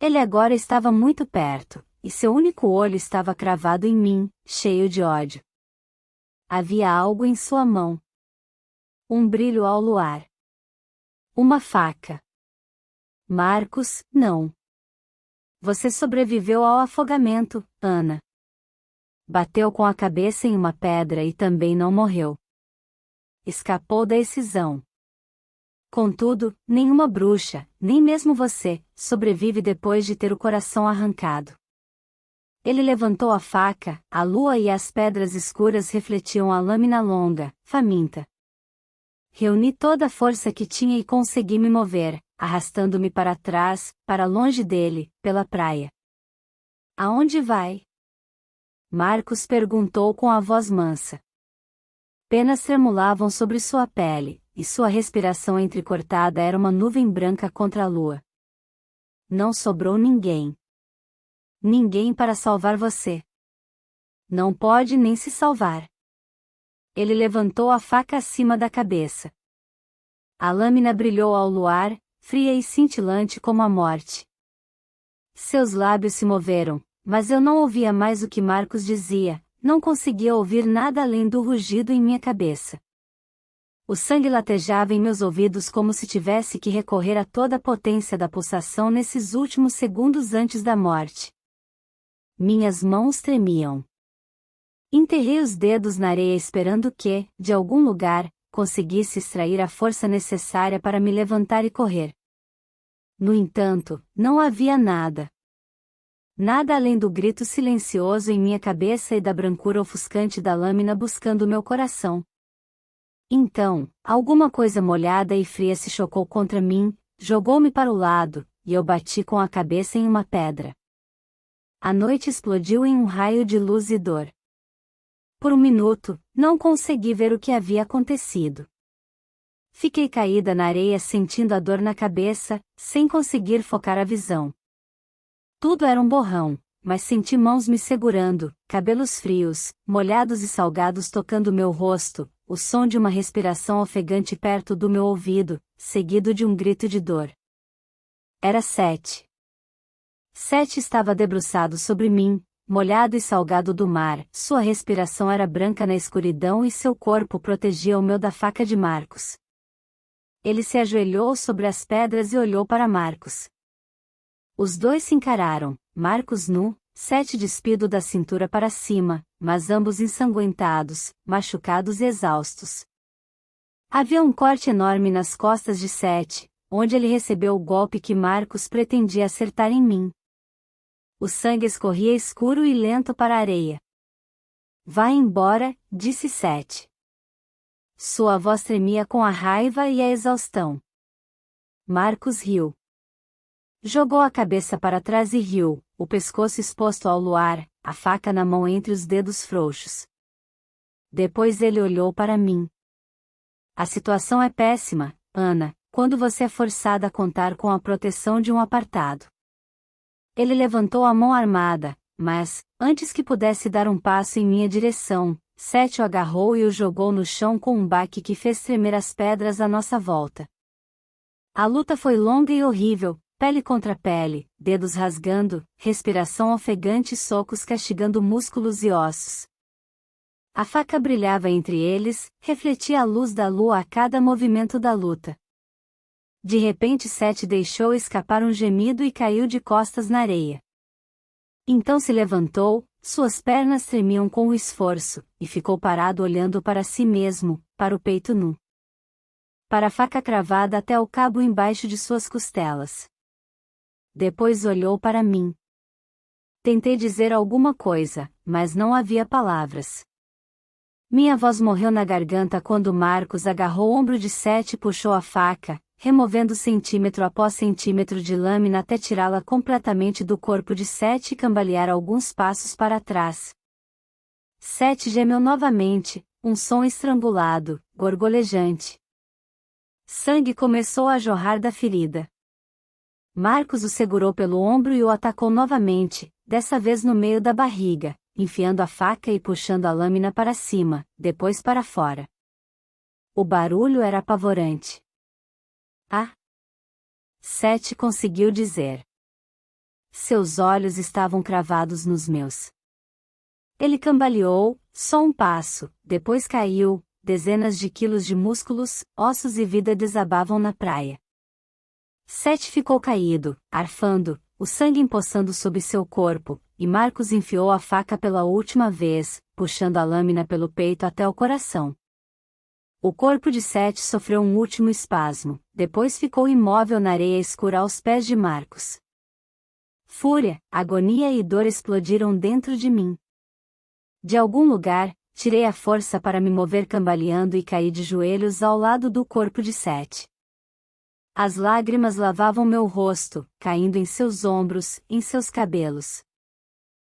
Ele agora estava muito perto, e seu único olho estava cravado em mim, cheio de ódio. Havia algo em sua mão. Um brilho ao luar. Uma faca. Marcos, não. Você sobreviveu ao afogamento, Ana. Bateu com a cabeça em uma pedra e também não morreu. Escapou da excisão. Contudo, nenhuma bruxa, nem mesmo você, sobrevive depois de ter o coração arrancado. Ele levantou a faca, a lua e as pedras escuras refletiam a lâmina longa, faminta. Reuni toda a força que tinha e consegui me mover, arrastando-me para trás, para longe dele, pela praia. Aonde vai? Marcos perguntou com a voz mansa. Penas tremulavam sobre sua pele, e sua respiração entrecortada era uma nuvem branca contra a lua. Não sobrou ninguém. Ninguém para salvar você. Não pode nem se salvar. Ele levantou a faca acima da cabeça. A lâmina brilhou ao luar, fria e cintilante como a morte. Seus lábios se moveram, mas eu não ouvia mais o que Marcos dizia, não conseguia ouvir nada além do rugido em minha cabeça. O sangue latejava em meus ouvidos como se tivesse que recorrer a toda a potência da pulsação nesses últimos segundos antes da morte. Minhas mãos tremiam. Enterrei os dedos na areia esperando que, de algum lugar, conseguisse extrair a força necessária para me levantar e correr. No entanto, não havia nada. Nada além do grito silencioso em minha cabeça e da brancura ofuscante da lâmina buscando meu coração. Então, alguma coisa molhada e fria se chocou contra mim, jogou-me para o lado, e eu bati com a cabeça em uma pedra. A noite explodiu em um raio de luz e dor. Por um minuto, não consegui ver o que havia acontecido. Fiquei caída na areia sentindo a dor na cabeça, sem conseguir focar a visão. Tudo era um borrão, mas senti mãos me segurando, cabelos frios, molhados e salgados tocando meu rosto, o som de uma respiração ofegante perto do meu ouvido, seguido de um grito de dor. Era Sete. Sete estava debruçado sobre mim, molhado e salgado do mar, sua respiração era branca na escuridão e seu corpo protegia o meu da faca de Marcos. Ele se ajoelhou sobre as pedras e olhou para Marcos. Os dois se encararam, Marcos nu, Sete despido da cintura para cima, mas ambos ensanguentados, machucados e exaustos. Havia um corte enorme nas costas de Sete, onde ele recebeu o golpe que Marcos pretendia acertar em mim. O sangue escorria escuro e lento para a areia. Vá embora, disse Sete. Sua voz tremia com a raiva e a exaustão. Marcos riu. Jogou a cabeça para trás e riu, o pescoço exposto ao luar, a faca na mão entre os dedos frouxos. Depois ele olhou para mim. A situação é péssima, Ana, quando você é forçada a contar com a proteção de um apartado. Ele levantou a mão armada, mas, antes que pudesse dar um passo em minha direção, Sete o agarrou e o jogou no chão com um baque que fez tremer as pedras à nossa volta. A luta foi longa e horrível, pele contra pele, dedos rasgando, respiração ofegante e socos castigando músculos e ossos. A faca brilhava entre eles, refletia a luz da lua a cada movimento da luta. De repente Sete deixou escapar um gemido e caiu de costas na areia. Então se levantou, suas pernas tremiam com o esforço, e ficou parado olhando para si mesmo, para o peito nu. Para a faca cravada até o cabo embaixo de suas costelas. Depois olhou para mim. Tentei dizer alguma coisa, mas não havia palavras. Minha voz morreu na garganta quando Marcos agarrou o ombro de Sete e puxou a faca, removendo centímetro após centímetro de lâmina até tirá-la completamente do corpo de Sete e cambalear alguns passos para trás. Sete gemeu novamente, um som estrangulado, gorgolejante. Sangue começou a jorrar da ferida. Marcos o segurou pelo ombro e o atacou novamente, dessa vez no meio da barriga, enfiando a faca e puxando a lâmina para cima, depois para fora. O barulho era apavorante. Ah! Sete conseguiu dizer. Seus olhos estavam cravados nos meus. Ele cambaleou, só um passo, depois caiu, dezenas de quilos de músculos, ossos e vida desabavam na praia. Sete ficou caído, arfando, o sangue empoçando sob seu corpo, e Marcos enfiou a faca pela última vez, puxando a lâmina pelo peito até o coração. O corpo de Sete sofreu um último espasmo, depois ficou imóvel na areia escura aos pés de Marcos. Fúria, agonia e dor explodiram dentro de mim. De algum lugar, tirei a força para me mover cambaleando e caí de joelhos ao lado do corpo de Sete. As lágrimas lavavam meu rosto, caindo em seus ombros, em seus cabelos.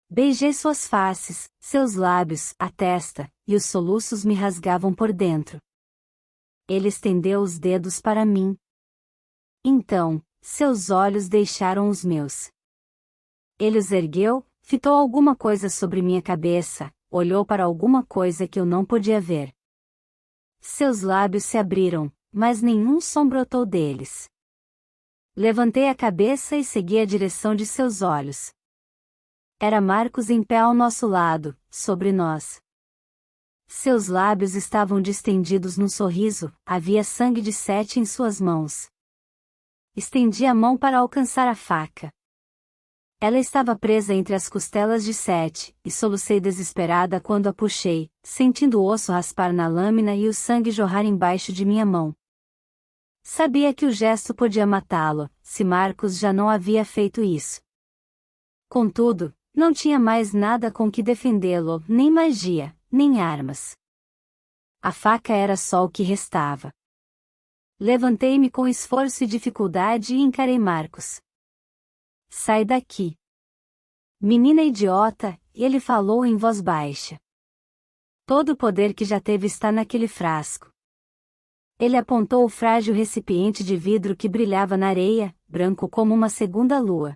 Beijei suas faces, seus lábios, a testa, e os soluços me rasgavam por dentro. Ele estendeu os dedos para mim. Então, seus olhos deixaram os meus. Ele os ergueu, fitou alguma coisa sobre minha cabeça, olhou para alguma coisa que eu não podia ver. Seus lábios se abriram, mas nenhum som brotou deles. Levantei a cabeça e segui a direção de seus olhos. Era Marcos em pé ao nosso lado, sobre nós. Seus lábios estavam distendidos num sorriso, havia sangue de Sete em suas mãos. Estendi a mão para alcançar a faca. Ela estava presa entre as costelas de Sete, e solucei desesperada quando a puxei, sentindo o osso raspar na lâmina e o sangue jorrar embaixo de minha mão. Sabia que o gesto podia matá-lo, se Marcos já não havia feito isso. Contudo, não tinha mais nada com que defendê-lo, nem magia, nem armas. A faca era só o que restava. Levantei-me com esforço e dificuldade e encarei Marcos. Sai daqui. Menina idiota, ele falou em voz baixa. Todo o poder que já teve está naquele frasco. Ele apontou o frágil recipiente de vidro que brilhava na areia, branco como uma segunda lua.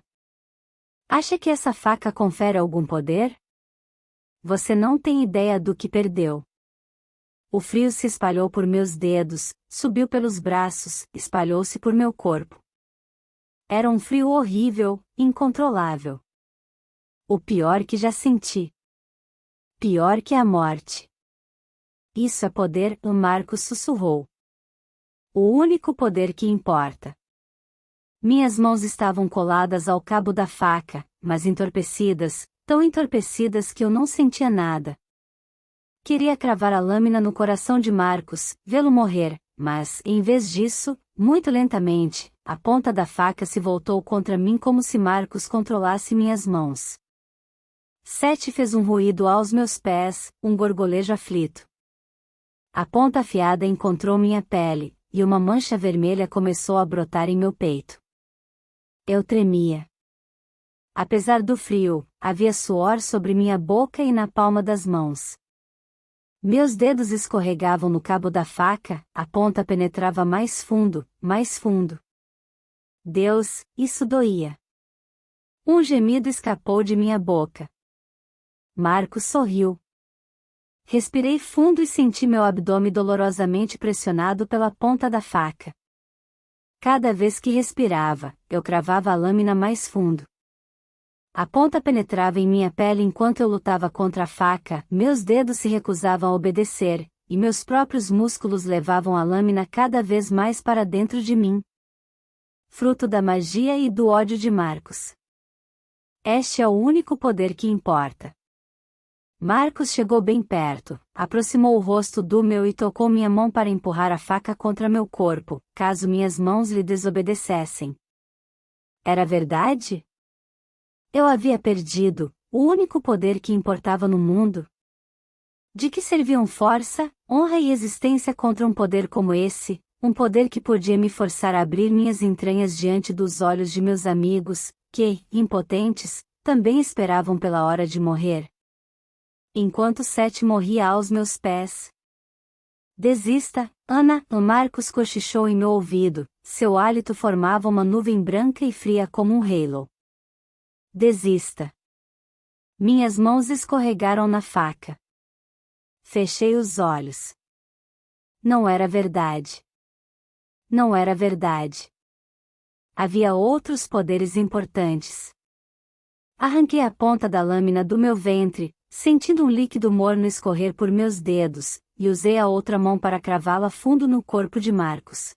Acha que essa faca confere algum poder? Você não tem ideia do que perdeu. O frio se espalhou por meus dedos, subiu pelos braços, espalhou-se por meu corpo. Era um frio horrível, incontrolável. O pior que já senti. Pior que a morte. Isso é poder, o Marcos sussurrou. O único poder que importa. Minhas mãos estavam coladas ao cabo da faca, mas entorpecidas, tão entorpecidas que eu não sentia nada. Queria cravar a lâmina no coração de Marcos, vê-lo morrer, mas, em vez disso, muito lentamente, a ponta da faca se voltou contra mim como se Marcos controlasse minhas mãos. Sete fez um ruído aos meus pés, um gorgolejo aflito. A ponta afiada encontrou minha pele, e uma mancha vermelha começou a brotar em meu peito. Eu tremia. Apesar do frio, havia suor sobre minha boca e na palma das mãos. Meus dedos escorregavam no cabo da faca, a ponta penetrava mais fundo, mais fundo. Deus, isso doía. Um gemido escapou de minha boca. Marcos sorriu. Respirei fundo e senti meu abdômen dolorosamente pressionado pela ponta da faca. Cada vez que respirava, eu cravava a lâmina mais fundo. A ponta penetrava em minha pele enquanto eu lutava contra a faca, meus dedos se recusavam a obedecer, e meus próprios músculos levavam a lâmina cada vez mais para dentro de mim. Fruto da magia e do ódio de Marcos. Este é o único poder que importa. Marcos chegou bem perto, aproximou o rosto do meu e tocou minha mão para empurrar a faca contra meu corpo, caso minhas mãos lhe desobedecessem. Era verdade? Eu havia perdido, o único poder que importava no mundo. De que serviam força, honra e existência contra um poder como esse, um poder que podia me forçar a abrir minhas entranhas diante dos olhos de meus amigos, que, impotentes, também esperavam pela hora de morrer? Enquanto Sete morria aos meus pés. Desista, Ana, o Marcos cochichou em meu ouvido, seu hálito formava uma nuvem branca e fria como um halo. Desista. Minhas mãos escorregaram na faca. Fechei os olhos. Não era verdade. Não era verdade. Havia outros poderes importantes. Arranquei a ponta da lâmina do meu ventre, sentindo um líquido morno escorrer por meus dedos, e usei a outra mão para cravá-la fundo no corpo de Marcos.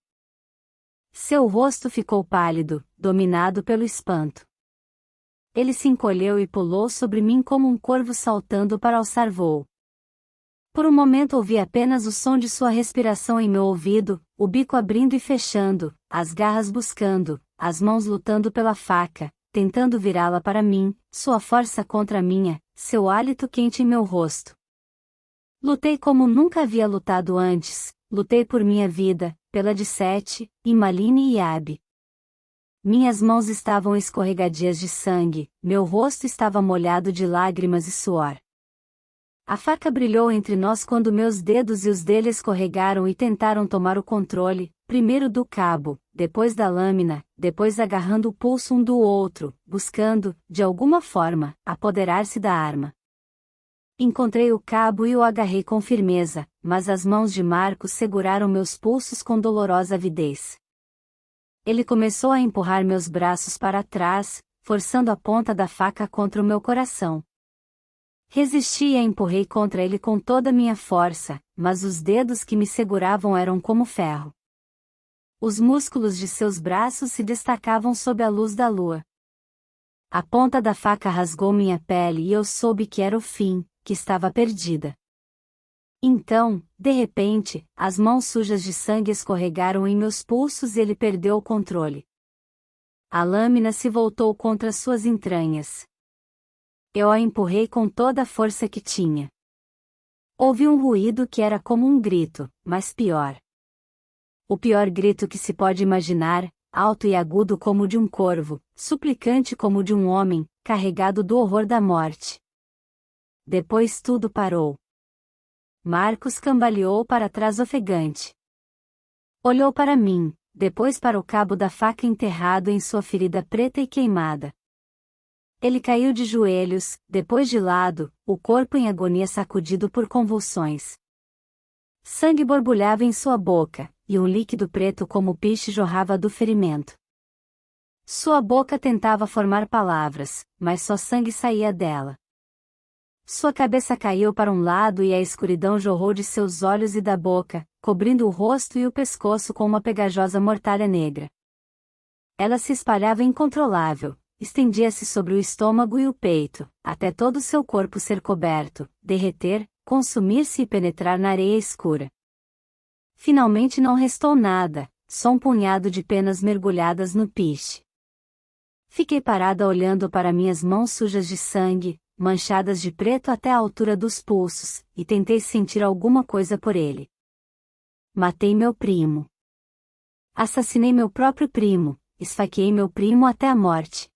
Seu rosto ficou pálido, dominado pelo espanto. Ele se encolheu e pulou sobre mim como um corvo saltando para alçar voo. Por um momento ouvi apenas o som de sua respiração em meu ouvido, o bico abrindo e fechando, as garras buscando, as mãos lutando pela faca, tentando virá-la para mim, sua força contra a minha, seu hálito quente em meu rosto. Lutei como nunca havia lutado antes, lutei por minha vida, pela de Sete, Imaline e Abi. Minhas mãos estavam escorregadias de sangue, meu rosto estava molhado de lágrimas e suor. A faca brilhou entre nós quando meus dedos e os dele escorregaram e tentaram tomar o controle, primeiro do cabo, depois da lâmina, depois agarrando o pulso um do outro, buscando, de alguma forma, apoderar-se da arma. Encontrei o cabo e o agarrei com firmeza, mas as mãos de Marcos seguraram meus pulsos com dolorosa avidez. Ele começou a empurrar meus braços para trás, forçando a ponta da faca contra o meu coração. Resisti e a empurrei contra ele com toda a minha força, mas os dedos que me seguravam eram como ferro. Os músculos de seus braços se destacavam sob a luz da lua. A ponta da faca rasgou minha pele e eu soube que era o fim, que estava perdida. Então, de repente, as mãos sujas de sangue escorregaram em meus pulsos e ele perdeu o controle. A lâmina se voltou contra suas entranhas. Eu a empurrei com toda a força que tinha. Houve um ruído que era como um grito, mas pior. O pior grito que se pode imaginar, alto e agudo como o de um corvo, suplicante como o de um homem, carregado do horror da morte. Depois tudo parou. Marcos cambaleou para trás ofegante. Olhou para mim, depois para o cabo da faca enterrado em sua ferida preta e queimada. Ele caiu de joelhos, depois de lado, o corpo em agonia sacudido por convulsões. Sangue borbulhava em sua boca, e um líquido preto como piche jorrava do ferimento. Sua boca tentava formar palavras, mas só sangue saía dela. Sua cabeça caiu para um lado e a escuridão jorrou de seus olhos e da boca, cobrindo o rosto e o pescoço com uma pegajosa mortalha negra. Ela se espalhava incontrolável. Estendia-se sobre o estômago e o peito, até todo o seu corpo ser coberto, derreter, consumir-se e penetrar na areia escura. Finalmente não restou nada, só um punhado de penas mergulhadas no piche. Fiquei parada olhando para minhas mãos sujas de sangue, manchadas de preto até a altura dos pulsos, e tentei sentir alguma coisa por ele. Matei meu primo. Assassinei meu próprio primo, esfaqueei meu primo até a morte.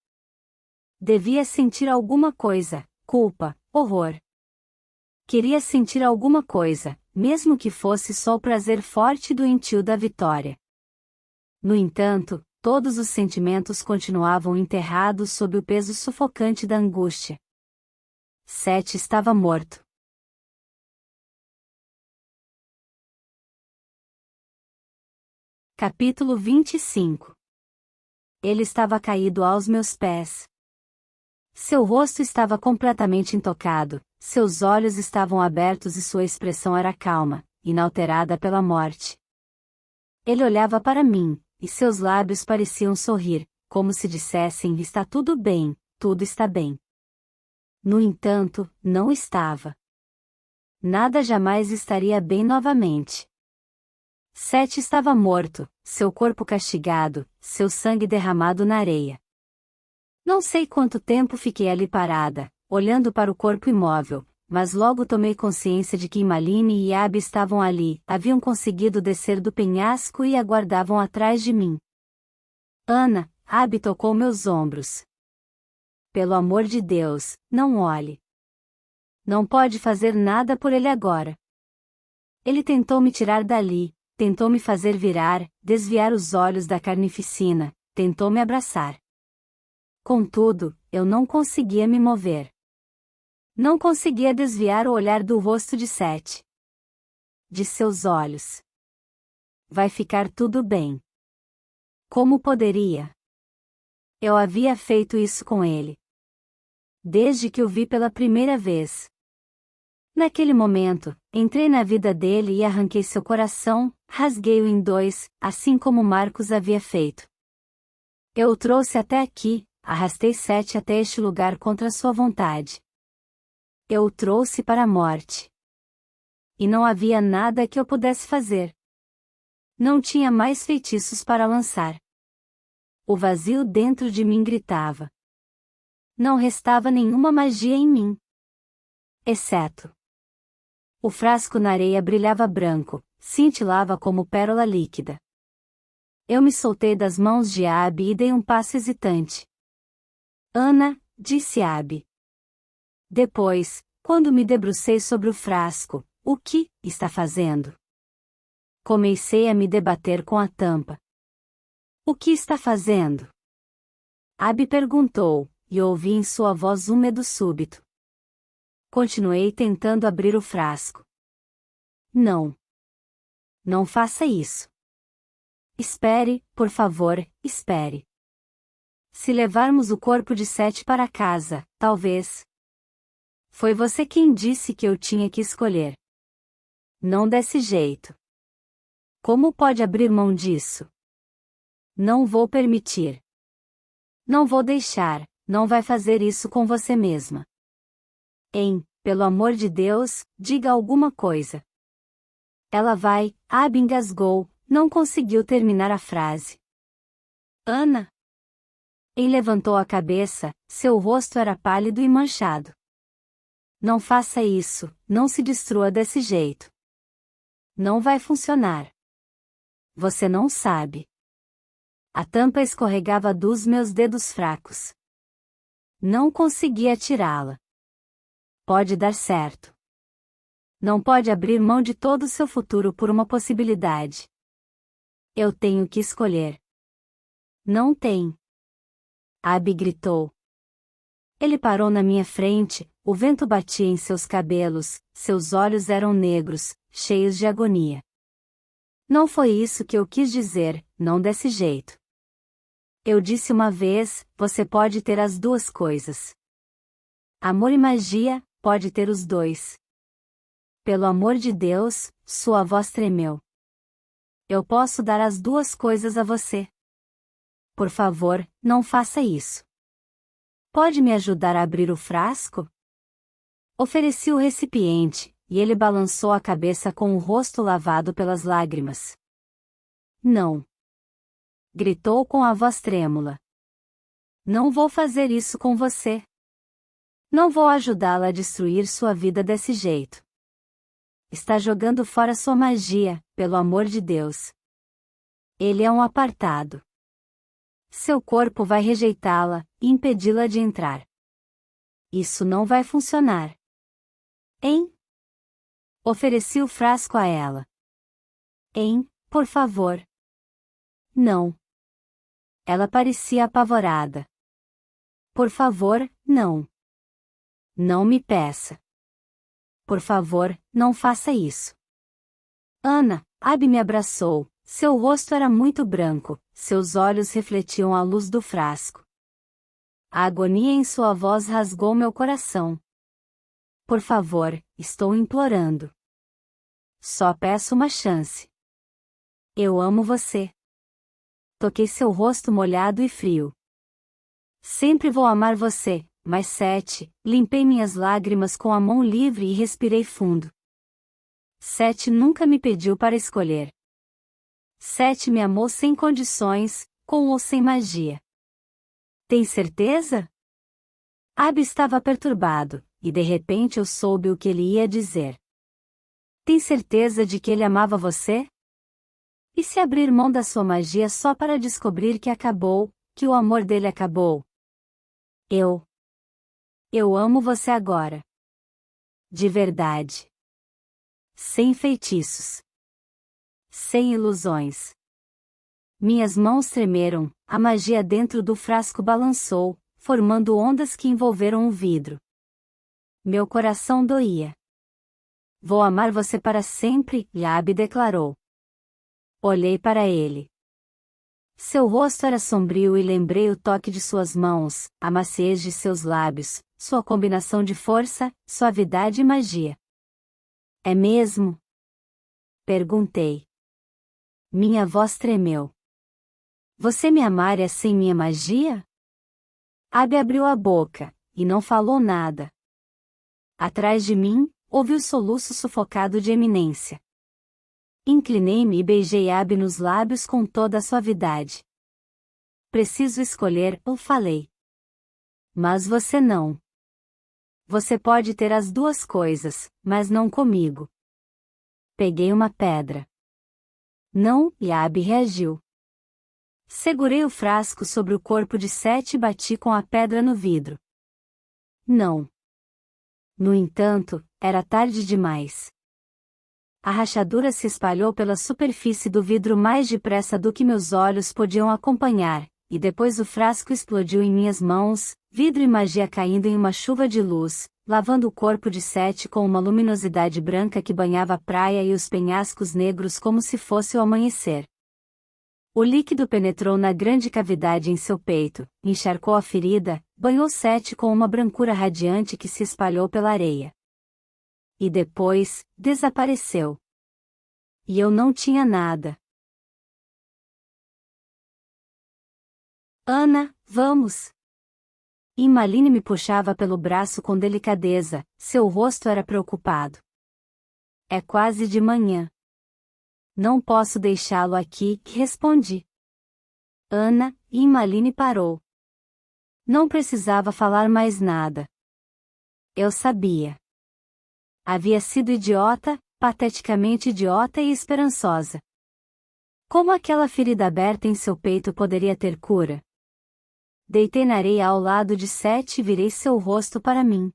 Devia sentir alguma coisa, culpa, horror. Queria sentir alguma coisa, mesmo que fosse só o prazer forte e doentio da vitória. No entanto, todos os sentimentos continuavam enterrados sob o peso sufocante da angústia. Sete estava morto. Capítulo 25. Ele estava caído aos meus pés. Seu rosto estava completamente intocado, seus olhos estavam abertos e sua expressão era calma, inalterada pela morte. Ele olhava para mim, e seus lábios pareciam sorrir, como se dissessem: está tudo bem, tudo está bem. No entanto, não estava. Nada jamais estaria bem novamente. Sete estava morto, seu corpo castigado, seu sangue derramado na areia. Não sei quanto tempo fiquei ali parada, olhando para o corpo imóvel, mas logo tomei consciência de que Malini e Abby estavam ali, haviam conseguido descer do penhasco e aguardavam atrás de mim. Ana, Abby tocou meus ombros. Pelo amor de Deus, não olhe. Não pode fazer nada por ele agora. Ele tentou me tirar dali, tentou me fazer virar, desviar os olhos da carnificina, tentou me abraçar. Contudo, eu não conseguia me mover. Não conseguia desviar o olhar do rosto de Seth. De seus olhos. Vai ficar tudo bem. Como poderia? Eu havia feito isso com ele. Desde que o vi pela primeira vez. Naquele momento, entrei na vida dele e arranquei seu coração, rasguei-o em dois, assim como Marcos havia feito. Eu o trouxe até aqui, arrastei Seth até este lugar contra sua vontade. Eu o trouxe para a morte. E não havia nada que eu pudesse fazer. Não tinha mais feitiços para lançar. O vazio dentro de mim gritava. Não restava nenhuma magia em mim. Exceto. O frasco na areia brilhava branco, cintilava como pérola líquida. Eu me soltei das mãos de Abby e dei um passo hesitante. Ana, disse Abby. Depois, quando me debrucei sobre o frasco, o que está fazendo? Comecei a me debater com a tampa. O que está fazendo? Abby perguntou, e ouvi em sua voz úmido súbito. Continuei tentando abrir o frasco. Não. Não faça isso. Espere, por favor, espere. Se levarmos o corpo de Seth para casa, talvez. Foi você quem disse que eu tinha que escolher. Não desse jeito. Como pode abrir mão disso? Não vou permitir. Não vou deixar, não vai fazer isso com você mesma. Pelo amor de Deus, diga alguma coisa. Ela vai, Abby engasgou, não conseguiu terminar a frase. Ana? Levantou a cabeça, seu rosto era pálido e manchado. Não faça isso, não se destrua desse jeito. Não vai funcionar. Você não sabe. A tampa escorregava dos meus dedos fracos. Não conseguia tirá-la. Pode dar certo. Não pode abrir mão de todo o seu futuro por uma possibilidade. Eu tenho que escolher. Não tem. Abby gritou. Ele parou na minha frente, o vento batia em seus cabelos, seus olhos eram negros, cheios de agonia. Não foi isso que eu quis dizer, não desse jeito. Eu disse uma vez, você pode ter as duas coisas. Amor e magia, pode ter os dois. Pelo amor de Deus, sua voz tremeu. Eu posso dar as duas coisas a você. Por favor, não faça isso. Pode me ajudar a abrir o frasco? Ofereci o recipiente, e ele balançou a cabeça com o rosto lavado pelas lágrimas. Não. Gritou com a voz trêmula. Não vou fazer isso com você. Não vou ajudá-la a destruir sua vida desse jeito. Está jogando fora sua magia, pelo amor de Deus. Ele é um apartado. Seu corpo vai rejeitá-la e impedi-la de entrar. Isso não vai funcionar. Ofereci o frasco a ela. Por favor. Não. Ela parecia apavorada. Por favor, não. Não me peça. Por favor, não faça isso. Ana, Abby me abraçou, seu rosto era muito branco, seus olhos refletiam a luz do frasco. A agonia em sua voz rasgou meu coração. Por favor, estou implorando. Só peço uma chance. Eu amo você. Toquei seu rosto molhado e frio. Sempre vou amar você, mas Seth, limpei minhas lágrimas com a mão livre e respirei fundo. Seth nunca me pediu para escolher. Seth me amou sem condições, com ou sem magia. Tem certeza? Abby estava perturbado, e de repente eu soube o que ele ia dizer. Tem certeza de que ele amava você? E se abrir mão da sua magia só para descobrir que acabou, que o amor dele acabou? Eu amo você agora. De verdade. Sem feitiços. Sem ilusões. Minhas mãos tremeram, a magia dentro do frasco balançou, formando ondas que envolveram o vidro. Meu coração doía. Vou amar você para sempre, Yabi declarou. Olhei para ele. Seu rosto era sombrio e lembrei o toque de suas mãos, a maciez de seus lábios, sua combinação de força, suavidade e magia. É mesmo? Perguntei. Minha voz tremeu. Você me amaria sem minha magia? Abby abriu a boca, e não falou nada. Atrás de mim, ouvi o soluço sufocado de Eminência. Inclinei-me e beijei Abby nos lábios com toda a suavidade. Preciso escolher, eu falei. Mas você não. Você pode ter as duas coisas, mas não comigo. Peguei uma pedra. Não, e Abby reagiu. Segurei o frasco sobre o corpo de Sete e bati com a pedra no vidro. Não. No entanto, era tarde demais. A rachadura se espalhou pela superfície do vidro mais depressa do que meus olhos podiam acompanhar, e depois o frasco explodiu em minhas mãos, vidro e magia caindo em uma chuva de luz, lavando o corpo de Sete com uma luminosidade branca que banhava a praia e os penhascos negros como se fosse o amanhecer. O líquido penetrou na grande cavidade em seu peito, encharcou a ferida, banhou Sete com uma brancura radiante que se espalhou pela areia. E depois, desapareceu. E eu não tinha nada. Ana, vamos! E Malini me puxava pelo braço com delicadeza, seu rosto era preocupado. É quase de manhã. Não posso deixá-lo aqui, respondi. Ana, e Malini parou. Não precisava falar mais nada. Eu sabia. Havia sido idiota, pateticamente idiota e esperançosa. Como aquela ferida aberta em seu peito poderia ter cura? Deitei na areia ao lado de Sete e virei seu rosto para mim.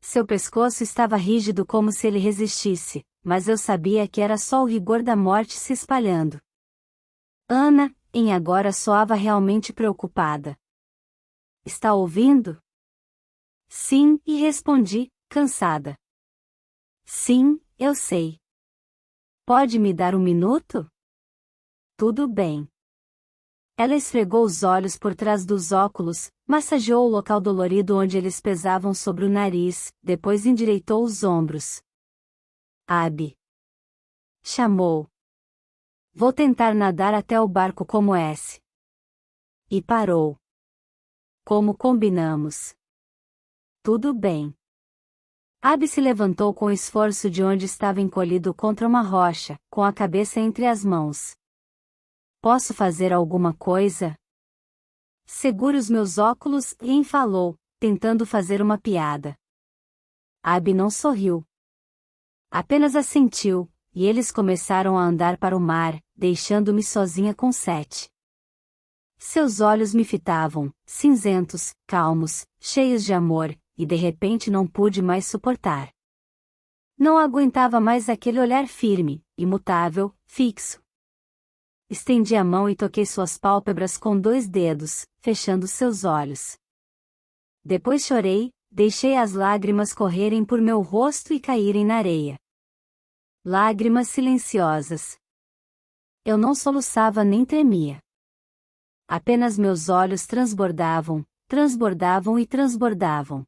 Seu pescoço estava rígido como se ele resistisse, mas eu sabia que era só o rigor da morte se espalhando. Ana, em agora soava realmente preocupada. Está ouvindo? Sim, e respondi, cansada. Sim, eu sei. Pode me dar um minuto? Tudo bem. Ela esfregou os olhos por trás dos óculos, massageou o local dolorido onde eles pesavam sobre o nariz, depois endireitou os ombros. Abby. Chamou. Vou tentar nadar até o barco como esse. E parou. Como combinamos. Tudo bem. Abby se levantou com esforço de onde estava encolhido contra uma rocha, com a cabeça entre as mãos. Posso fazer alguma coisa? Segure os meus óculos, e enfalou, tentando fazer uma piada. Abby não sorriu. Apenas assentiu, e eles começaram a andar para o mar, deixando-me sozinha com Sete. Seus olhos me fitavam, cinzentos, calmos, cheios de amor, e de repente não pude mais suportar. Não aguentava mais aquele olhar firme, imutável, fixo. Estendi a mão e toquei suas pálpebras com 2 dedos, fechando seus olhos. Depois chorei, deixei as lágrimas correrem por meu rosto e caírem na areia. Lágrimas silenciosas. Eu não soluçava nem tremia. Apenas meus olhos transbordavam, transbordavam e transbordavam.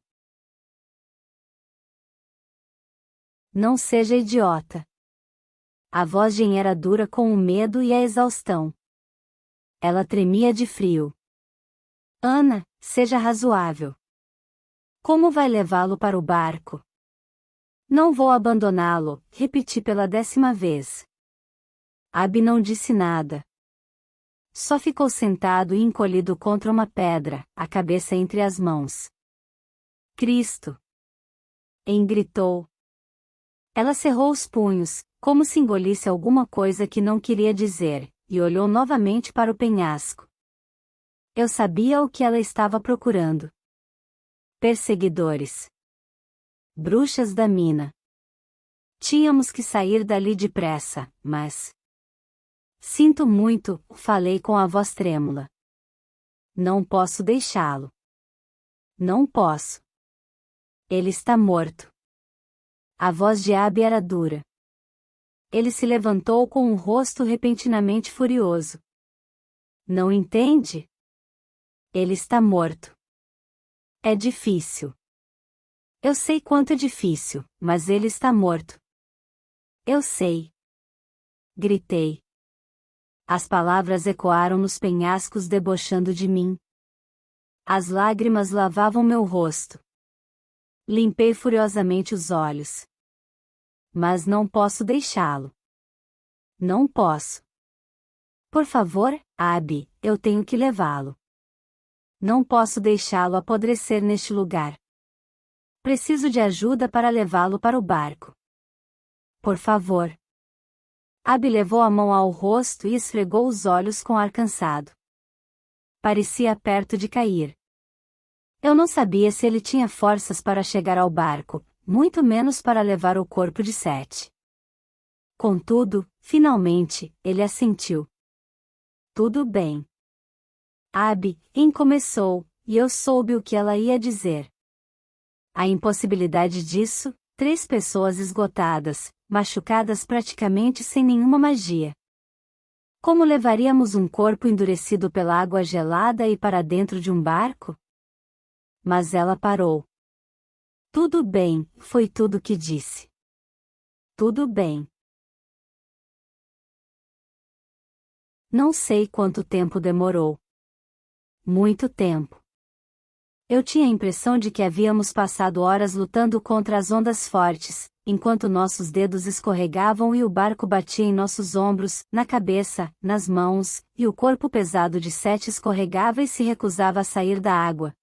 Não seja idiota. A voz de Jen era dura com o medo e a exaustão. Ela tremia de frio. Ana, seja razoável. Como vai levá-lo para o barco? Não vou abandoná-lo, repeti pela 10ª vez. Abby não disse nada. Só ficou sentado e encolhido contra uma pedra, a cabeça entre as mãos. Cristo! Gritou. Ela cerrou os punhos, como se engolisse alguma coisa que não queria dizer, e olhou novamente para o penhasco. Eu sabia o que ela estava procurando. Perseguidores. Bruxas da mina. Tínhamos que sair dali depressa, mas... Sinto muito, falei com a voz trêmula. Não posso deixá-lo. Não posso. Ele está morto. A voz de Abby era dura. Ele se levantou com um rosto repentinamente furioso. Não entende? Ele está morto. É difícil. Eu sei quanto é difícil, mas ele está morto. Eu sei. Gritei. As palavras ecoaram nos penhascos debochando de mim. As lágrimas lavavam meu rosto. Limpei furiosamente os olhos. Mas não posso deixá-lo. Não posso. Por favor, Abby, eu tenho que levá-lo. Não posso deixá-lo apodrecer neste lugar. Preciso de ajuda para levá-lo para o barco. Por favor. Abby levou a mão ao rosto e esfregou os olhos com ar cansado. Parecia perto de cair. Eu não sabia se ele tinha forças para chegar ao barco, muito menos para levar o corpo de Seth. Contudo, finalmente, ele assentiu. Tudo bem. Abby, começou, e eu soube o que ela ia dizer. A impossibilidade disso, 3 pessoas esgotadas, machucadas praticamente sem nenhuma magia. Como levaríamos um corpo endurecido pela água gelada e para dentro de um barco? Mas ela parou. Tudo bem, foi tudo que disse. Tudo bem. Não sei quanto tempo demorou. Muito tempo. Eu tinha a impressão de que havíamos passado horas lutando contra as ondas fortes, enquanto nossos dedos escorregavam e o barco batia em nossos ombros, na cabeça, nas mãos, e o corpo pesado de Seth escorregava e se recusava a sair da água.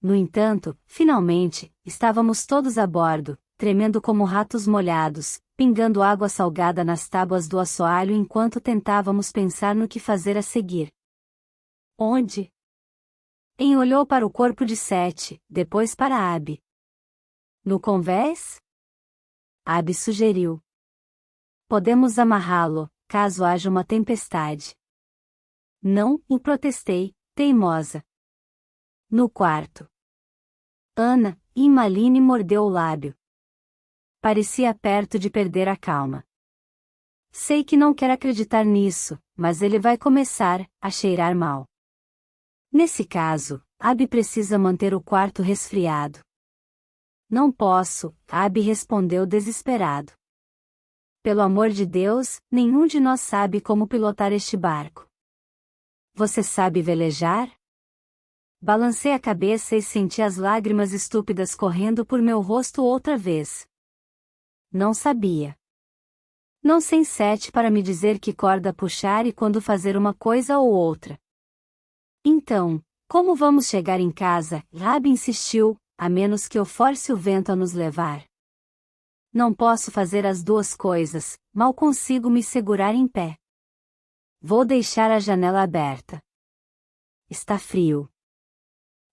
No entanto, finalmente, estávamos todos a bordo, tremendo como ratos molhados, pingando água salgada nas tábuas do assoalho enquanto tentávamos pensar no que fazer a seguir. Onde? Olhou para o corpo de Seth, depois para Abby. No convés? Abby sugeriu. Podemos amarrá-lo, caso haja uma tempestade. Não, protestei, teimosa. No quarto. Ana, Emmeline mordeu o lábio. Parecia perto de perder a calma. Sei que não quer acreditar nisso, mas ele vai começar a cheirar mal. Nesse caso, Abby precisa manter o quarto resfriado. Não posso, Abby respondeu desesperado. Pelo amor de Deus, nenhum de nós sabe como pilotar este barco. Você sabe velejar? Balancei a cabeça e senti as lágrimas estúpidas correndo por meu rosto outra vez. Não sabia. Não sei Seth para me dizer que corda puxar e quando fazer uma coisa ou outra. Então, como vamos chegar em casa? Abby insistiu, a menos que eu force o vento a nos levar. Não posso fazer as duas coisas, mal consigo me segurar em pé. Vou deixar a janela aberta. Está frio.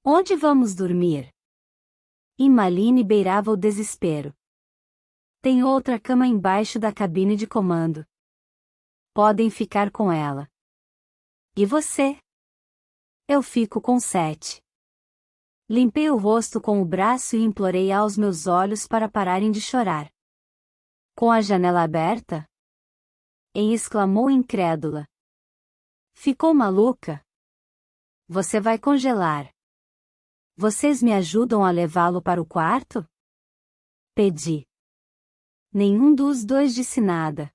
Onde vamos dormir? Emmeline beirava o desespero. Tem outra cama embaixo da cabine de comando. Podem ficar com ela. E você? Eu fico com Seth. Limpei o rosto com o braço e implorei aos meus olhos para pararem de chorar. Com a janela aberta? Exclamou incrédula. Ficou maluca? Você vai congelar. Vocês me ajudam a levá-lo para o quarto? Pedi. Nenhum dos dois disse nada.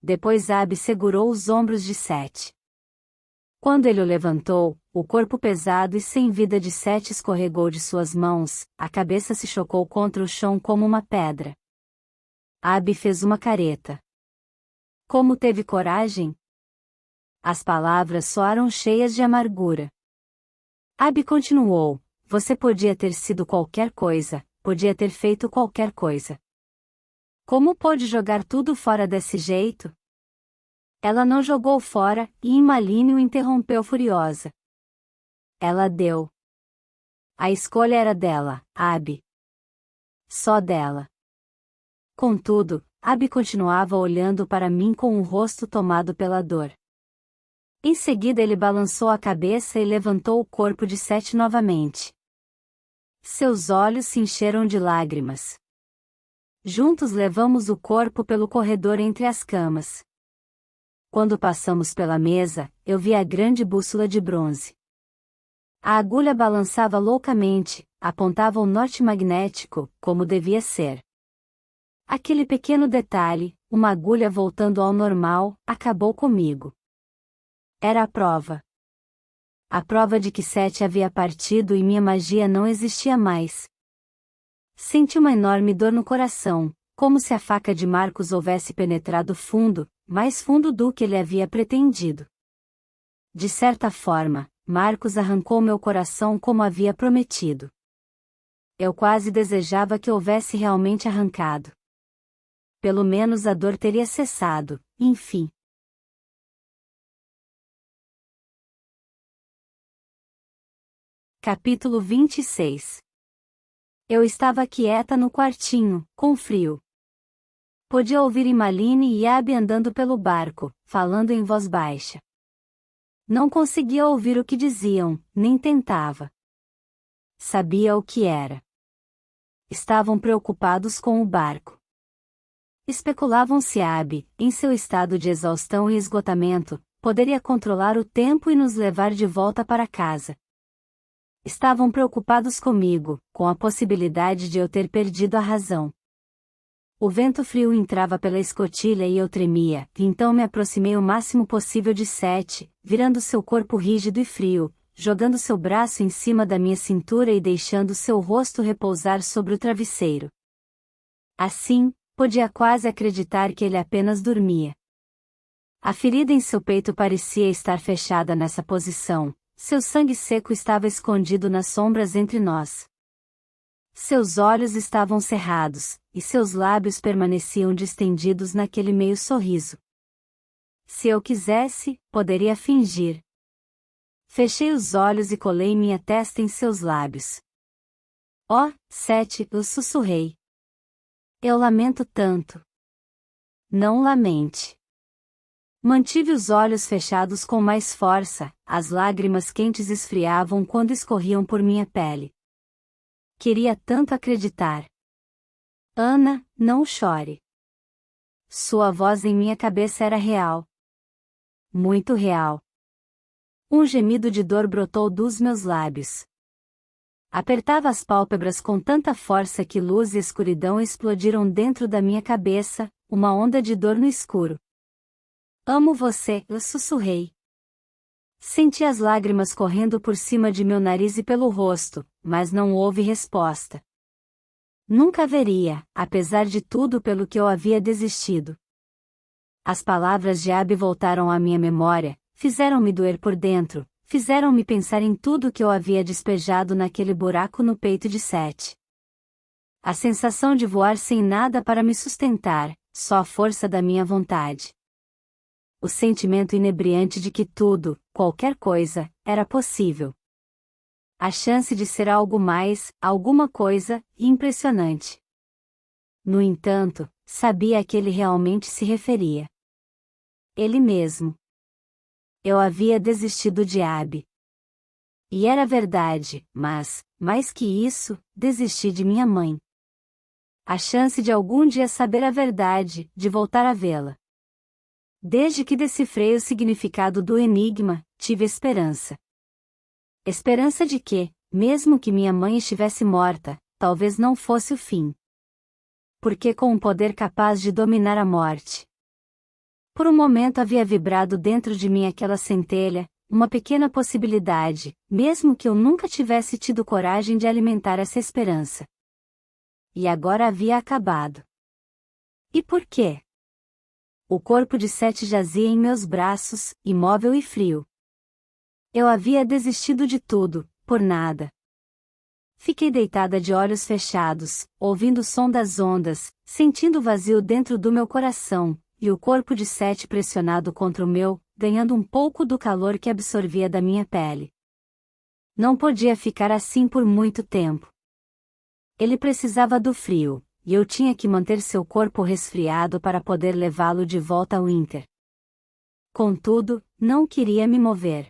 Depois Abby segurou os ombros de Seth. Quando ele o levantou, o corpo pesado e sem vida de Seth escorregou de suas mãos, a cabeça se chocou contra o chão como uma pedra. Abby fez uma careta. Como teve coragem? As palavras soaram cheias de amargura. Abby continuou, você podia ter sido qualquer coisa, podia ter feito qualquer coisa. Como pôde jogar tudo fora desse jeito? Ela não jogou fora, e Emmeline o interrompeu furiosa. Ela deu. A escolha era dela, Abby. Só dela. Contudo, Abby continuava olhando para mim com o rosto tomado pela dor. Em seguida ele balançou a cabeça e levantou o corpo de Seth novamente. Seus olhos se encheram de lágrimas. Juntos levamos o corpo pelo corredor entre as camas. Quando passamos pela mesa, eu vi a grande bússola de bronze. A agulha balançava loucamente, apontava o norte magnético, como devia ser. Aquele pequeno detalhe, uma agulha voltando ao normal, acabou comigo. Era a prova. A prova de que Seth havia partido e minha magia não existia mais. Senti uma enorme dor no coração, como se a faca de Marcus houvesse penetrado fundo, mais fundo do que ele havia pretendido. De certa forma, Marcus arrancou meu coração como havia prometido. Eu quase desejava que houvesse realmente arrancado. Pelo menos a dor teria cessado, enfim. Capítulo 26. Eu estava quieta no quartinho, com frio. Podia ouvir Emmeline e Abby andando pelo barco, falando em voz baixa. Não conseguia ouvir o que diziam, nem tentava. Sabia o que era. Estavam preocupados com o barco. Especulavam se Abby, em seu estado de exaustão e esgotamento, poderia controlar o tempo e nos levar de volta para casa. Estavam preocupados comigo, com a possibilidade de eu ter perdido a razão. O vento frio entrava pela escotilha e eu tremia, então me aproximei o máximo possível de Seth, virando seu corpo rígido e frio, jogando seu braço em cima da minha cintura e deixando seu rosto repousar sobre o travesseiro. Assim, podia quase acreditar que ele apenas dormia. A ferida em seu peito parecia estar fechada nessa posição. Seu sangue seco estava escondido nas sombras entre nós. Seus olhos estavam cerrados, e seus lábios permaneciam distendidos naquele meio sorriso. Se eu quisesse, poderia fingir. Fechei os olhos e colei minha testa em seus lábios. Oh, Seth, eu sussurrei. Eu lamento tanto. Não lamente. Mantive os olhos fechados com mais força, as lágrimas quentes esfriavam quando escorriam por minha pele. Queria tanto acreditar. Ana, não chore. Sua voz em minha cabeça era real. Muito real. Um gemido de dor brotou dos meus lábios. Apertava as pálpebras com tanta força que luz e escuridão explodiram dentro da minha cabeça, uma onda de dor no escuro. Amo você, eu sussurrei. Senti as lágrimas correndo por cima de meu nariz e pelo rosto, mas não houve resposta. Nunca haveria, apesar de tudo pelo que eu havia desistido. As palavras de Abby voltaram à minha memória, fizeram-me doer por dentro, fizeram-me pensar em tudo que eu havia despejado naquele buraco no peito de Seth. A sensação de voar sem nada para me sustentar, só a força da minha vontade. O sentimento inebriante de que tudo, qualquer coisa, era possível. A chance de ser algo mais, alguma coisa, impressionante. No entanto, sabia a que ele realmente se referia. Ele mesmo. Eu havia desistido de Abby. E era verdade, mas, mais que isso, desisti de minha mãe. A chance de algum dia saber a verdade, de voltar a vê-la. Desde que decifrei o significado do enigma, tive esperança. Esperança de que, mesmo que minha mãe estivesse morta, talvez não fosse o fim. Porque com um poder capaz de dominar a morte. Por um momento havia vibrado dentro de mim aquela centelha, uma pequena possibilidade, mesmo que eu nunca tivesse tido coragem de alimentar essa esperança. E agora havia acabado. E por quê? O corpo de Seth jazia em meus braços, imóvel e frio. Eu havia desistido de tudo, por nada. Fiquei deitada de olhos fechados, ouvindo o som das ondas, sentindo o vazio dentro do meu coração, e o corpo de Seth pressionado contra o meu, ganhando um pouco do calor que absorvia da minha pele. Não podia ficar assim por muito tempo. Ele precisava do frio, e eu tinha que manter seu corpo resfriado para poder levá-lo de volta ao Winter. Contudo, não queria me mover.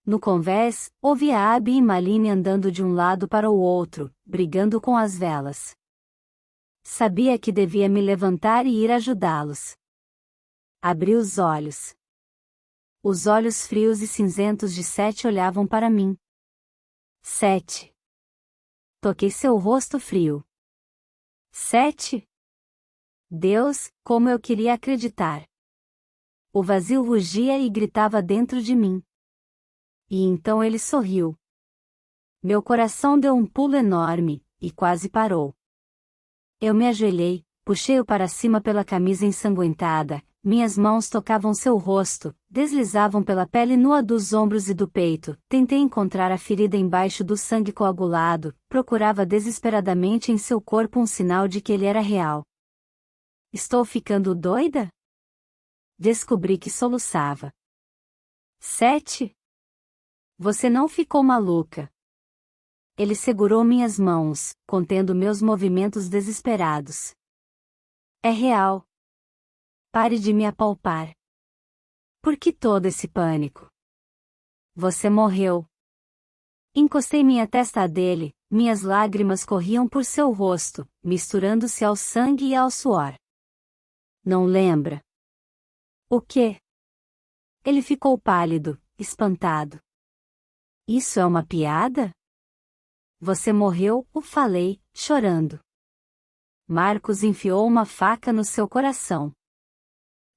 No convés, ouvia Abby e Malini andando de um lado para o outro, brigando com as velas. Sabia que devia me levantar e ir ajudá-los. Abri os olhos. Os olhos frios e cinzentos de Seth olhavam para mim. Seth. Toquei seu rosto frio. Seth? Deus, como eu queria acreditar. O vazio rugia e gritava dentro de mim. E então ele sorriu. Meu coração deu um pulo enorme, e quase parou. Eu me ajoelhei, puxei-o para cima pela camisa ensanguentada, minhas mãos tocavam seu rosto, deslizavam pela pele nua dos ombros e do peito, tentei encontrar a ferida embaixo do sangue coagulado, procurava desesperadamente em seu corpo um sinal de que ele era real. Estou ficando doida? Descobri que soluçava. Seth? Você não ficou maluca. Ele segurou minhas mãos, contendo meus movimentos desesperados. É real. Pare de me apalpar. Por que todo esse pânico? Você morreu. Encostei minha testa a dele, minhas lágrimas corriam por seu rosto, misturando-se ao sangue e ao suor. Não lembra? O quê? Ele ficou pálido, espantado. Isso é uma piada? Você morreu, falei, chorando. Marcos enfiou uma faca no seu coração.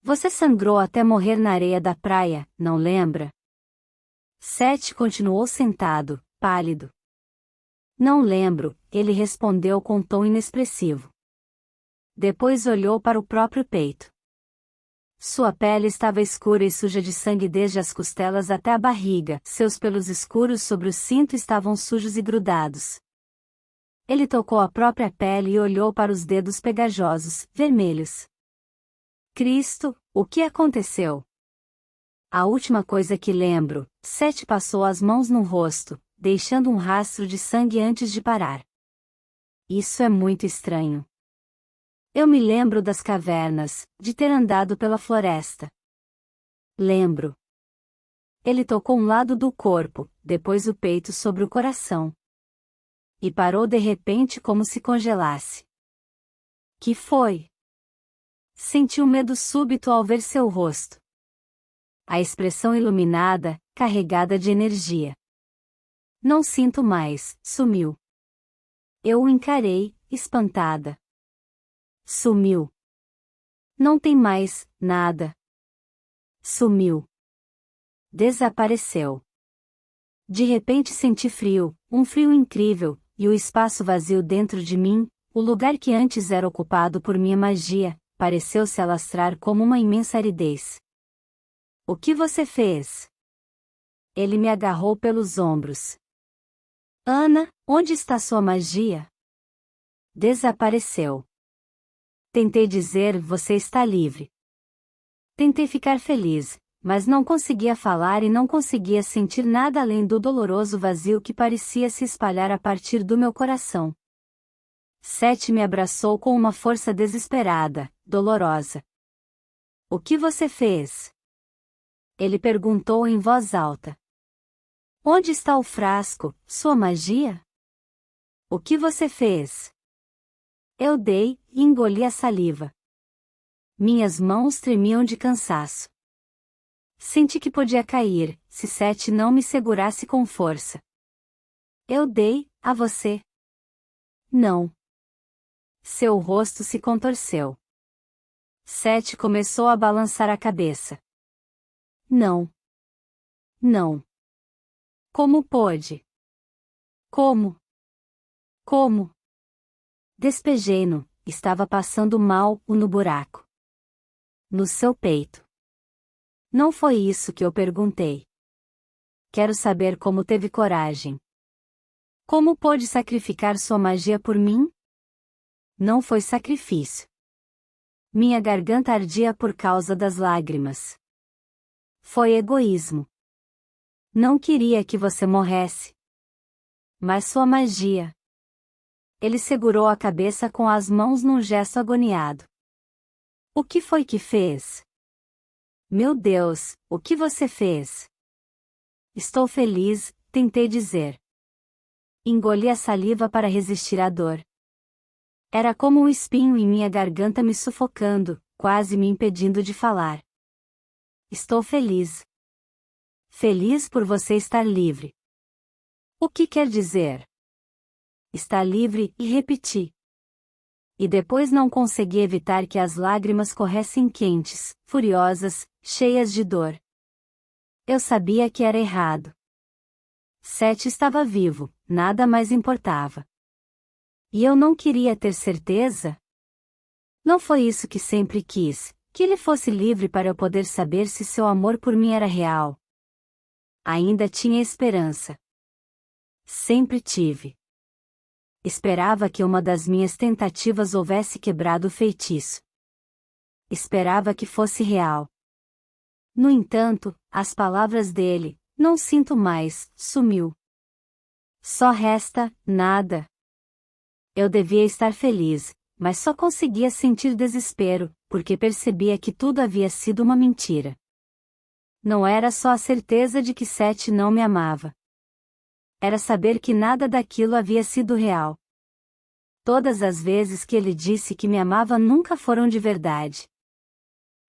Você sangrou até morrer na areia da praia, não lembra? Seth continuou sentado, pálido. Não lembro, ele respondeu com tom inexpressivo. Depois olhou para o próprio peito. Sua pele estava escura e suja de sangue desde as costelas até a barriga, seus pelos escuros sobre o cinto estavam sujos e grudados. Ele tocou a própria pele e olhou para os dedos pegajosos, vermelhos. Cristo, o que aconteceu? A última coisa que lembro, Seth passou as mãos no rosto, deixando um rastro de sangue antes de parar. Isso é muito estranho. Eu me lembro das cavernas, de ter andado pela floresta. Lembro. Ele tocou um lado do corpo, depois o peito sobre o coração. E parou de repente como se congelasse. Que foi? Senti um medo súbito ao ver seu rosto. A expressão iluminada, carregada de energia. Não sinto mais, sumiu. Eu o encarei, espantada. Sumiu. Não tem mais, nada. Sumiu. Desapareceu. De repente senti frio, um frio incrível, e o espaço vazio dentro de mim, o lugar que antes era ocupado por minha magia, pareceu se alastrar como uma imensa aridez. O que você fez? Ele me agarrou pelos ombros. Ana, onde está sua magia? Desapareceu. Tentei dizer, você está livre. Tentei ficar feliz, mas não conseguia falar e não conseguia sentir nada além do doloroso vazio que parecia se espalhar a partir do meu coração. Seth me abraçou com uma força desesperada, dolorosa. O que você fez? Ele perguntou em voz alta. Onde está o frasco, sua magia? O que você fez? Eu dei, e engoli a saliva. Minhas mãos tremiam de cansaço. Senti que podia cair, se Seth não me segurasse com força. Eu dei, a você. Não. Seu rosto se contorceu. Seth começou a balançar a cabeça. Não. Não. Como pôde? Como? Como? Despejei-no, estava passando mal, no buraco. No seu peito. Não foi isso que eu perguntei. Quero saber como teve coragem. Como pôde sacrificar sua magia por mim? Não foi sacrifício. Minha garganta ardia por causa das lágrimas. Foi egoísmo. Não queria que você morresse. Mas sua magia. Ele segurou a cabeça com as mãos num gesto agoniado. O que foi que fez? Meu Deus, o que você fez? Estou feliz, tentei dizer. Engoli a saliva para resistir à dor. Era como um espinho em minha garganta me sufocando, quase me impedindo de falar. Estou feliz. Feliz por você estar livre. O que quer dizer? Está livre, e repeti. E depois não consegui evitar que as lágrimas corressem quentes, furiosas, cheias de dor. Eu sabia que era errado. Seth estava vivo, nada mais importava. E eu não queria ter certeza? Não foi isso que sempre quis, que ele fosse livre para eu poder saber se seu amor por mim era real. Ainda tinha esperança. Sempre tive. Esperava que uma das minhas tentativas houvesse quebrado o feitiço. Esperava que fosse real. No entanto, as palavras dele, não sinto mais, sumiu. Só resta, nada. Eu devia estar feliz, mas só conseguia sentir desespero, porque percebia que tudo havia sido uma mentira. Não era só a certeza de que Seth não me amava. Era saber que nada daquilo havia sido real. Todas as vezes que ele disse que me amava nunca foram de verdade.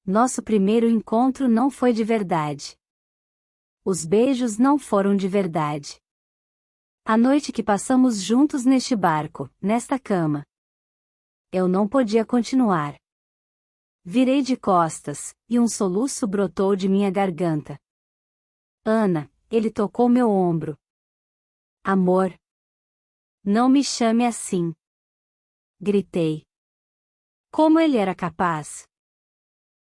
Nosso primeiro encontro não foi de verdade. Os beijos não foram de verdade. A noite que passamos juntos neste barco, nesta cama. Eu não podia continuar. Virei de costas, e um soluço brotou de minha garganta. Ana, ele tocou meu ombro. Amor. Não me chame assim. Gritei. Como ele era capaz?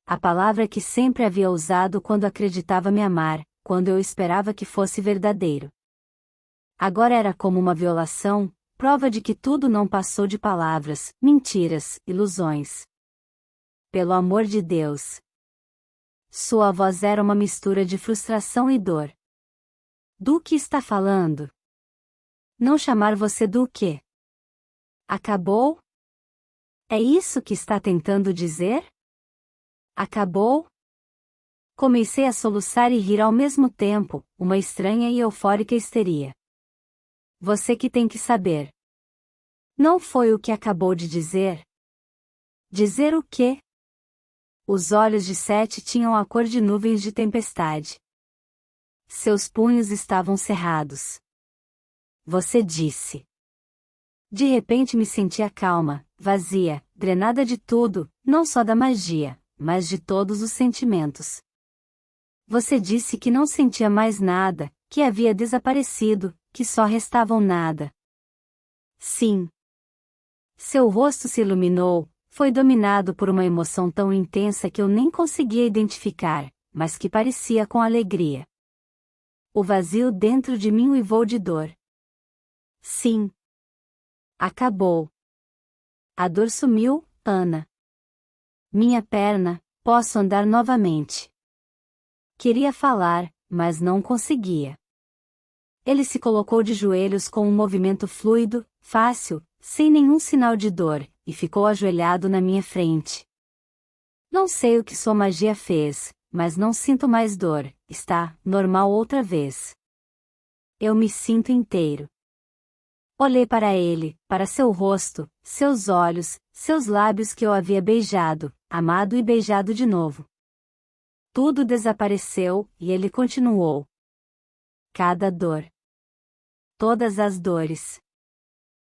A palavra que sempre havia usado quando acreditava me amar, quando eu esperava que fosse verdadeiro. Agora era como uma violação, prova de que tudo não passou de palavras, mentiras, ilusões. Pelo amor de Deus. Sua voz era uma mistura de frustração e dor. Do que está falando? Não chamar você do quê? Acabou? É isso que está tentando dizer? Acabou? Comecei a soluçar e rir ao mesmo tempo, uma estranha e eufórica histeria. Você que tem que saber. Não foi o que acabou de dizer? Dizer o quê? Os olhos de Seth tinham a cor de nuvens de tempestade. Seus punhos estavam cerrados. Você disse. De repente me sentia calma, vazia, drenada de tudo, não só da magia, mas de todos os sentimentos. Você disse que não sentia mais nada, que havia desaparecido, que só restavam nada. Sim. Seu rosto se iluminou, foi dominado por uma emoção tão intensa que eu nem conseguia identificar, mas que parecia com alegria. O vazio dentro de mim uivou de dor. Sim. Acabou. A dor sumiu, Ana. Minha perna, posso andar novamente. Queria falar, mas não conseguia. Ele se colocou de joelhos com um movimento fluido, fácil, sem nenhum sinal de dor, e ficou ajoelhado na minha frente. Não sei o que sua magia fez, mas não sinto mais dor, está normal outra vez. Eu me sinto inteiro. Olhei para ele, para seu rosto, seus olhos, seus lábios que eu havia beijado, amado e beijado de novo. Tudo desapareceu, e ele continuou. Cada dor. Todas as dores.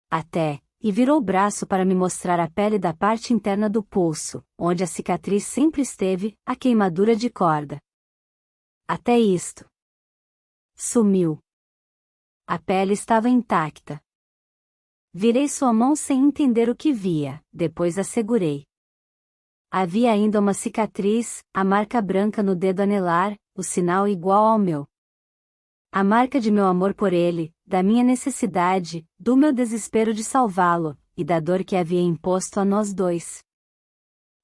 Até, e virou o braço para me mostrar a pele da parte interna do pulso, onde a cicatriz sempre esteve, a queimadura de corda. Até isto. Sumiu. A pele estava intacta. Virei sua mão sem entender o que via, depois a segurei. Havia ainda uma cicatriz, a marca branca no dedo anelar, o sinal igual ao meu. A marca de meu amor por ele, da minha necessidade, do meu desespero de salvá-lo, e da dor que havia imposto a nós dois.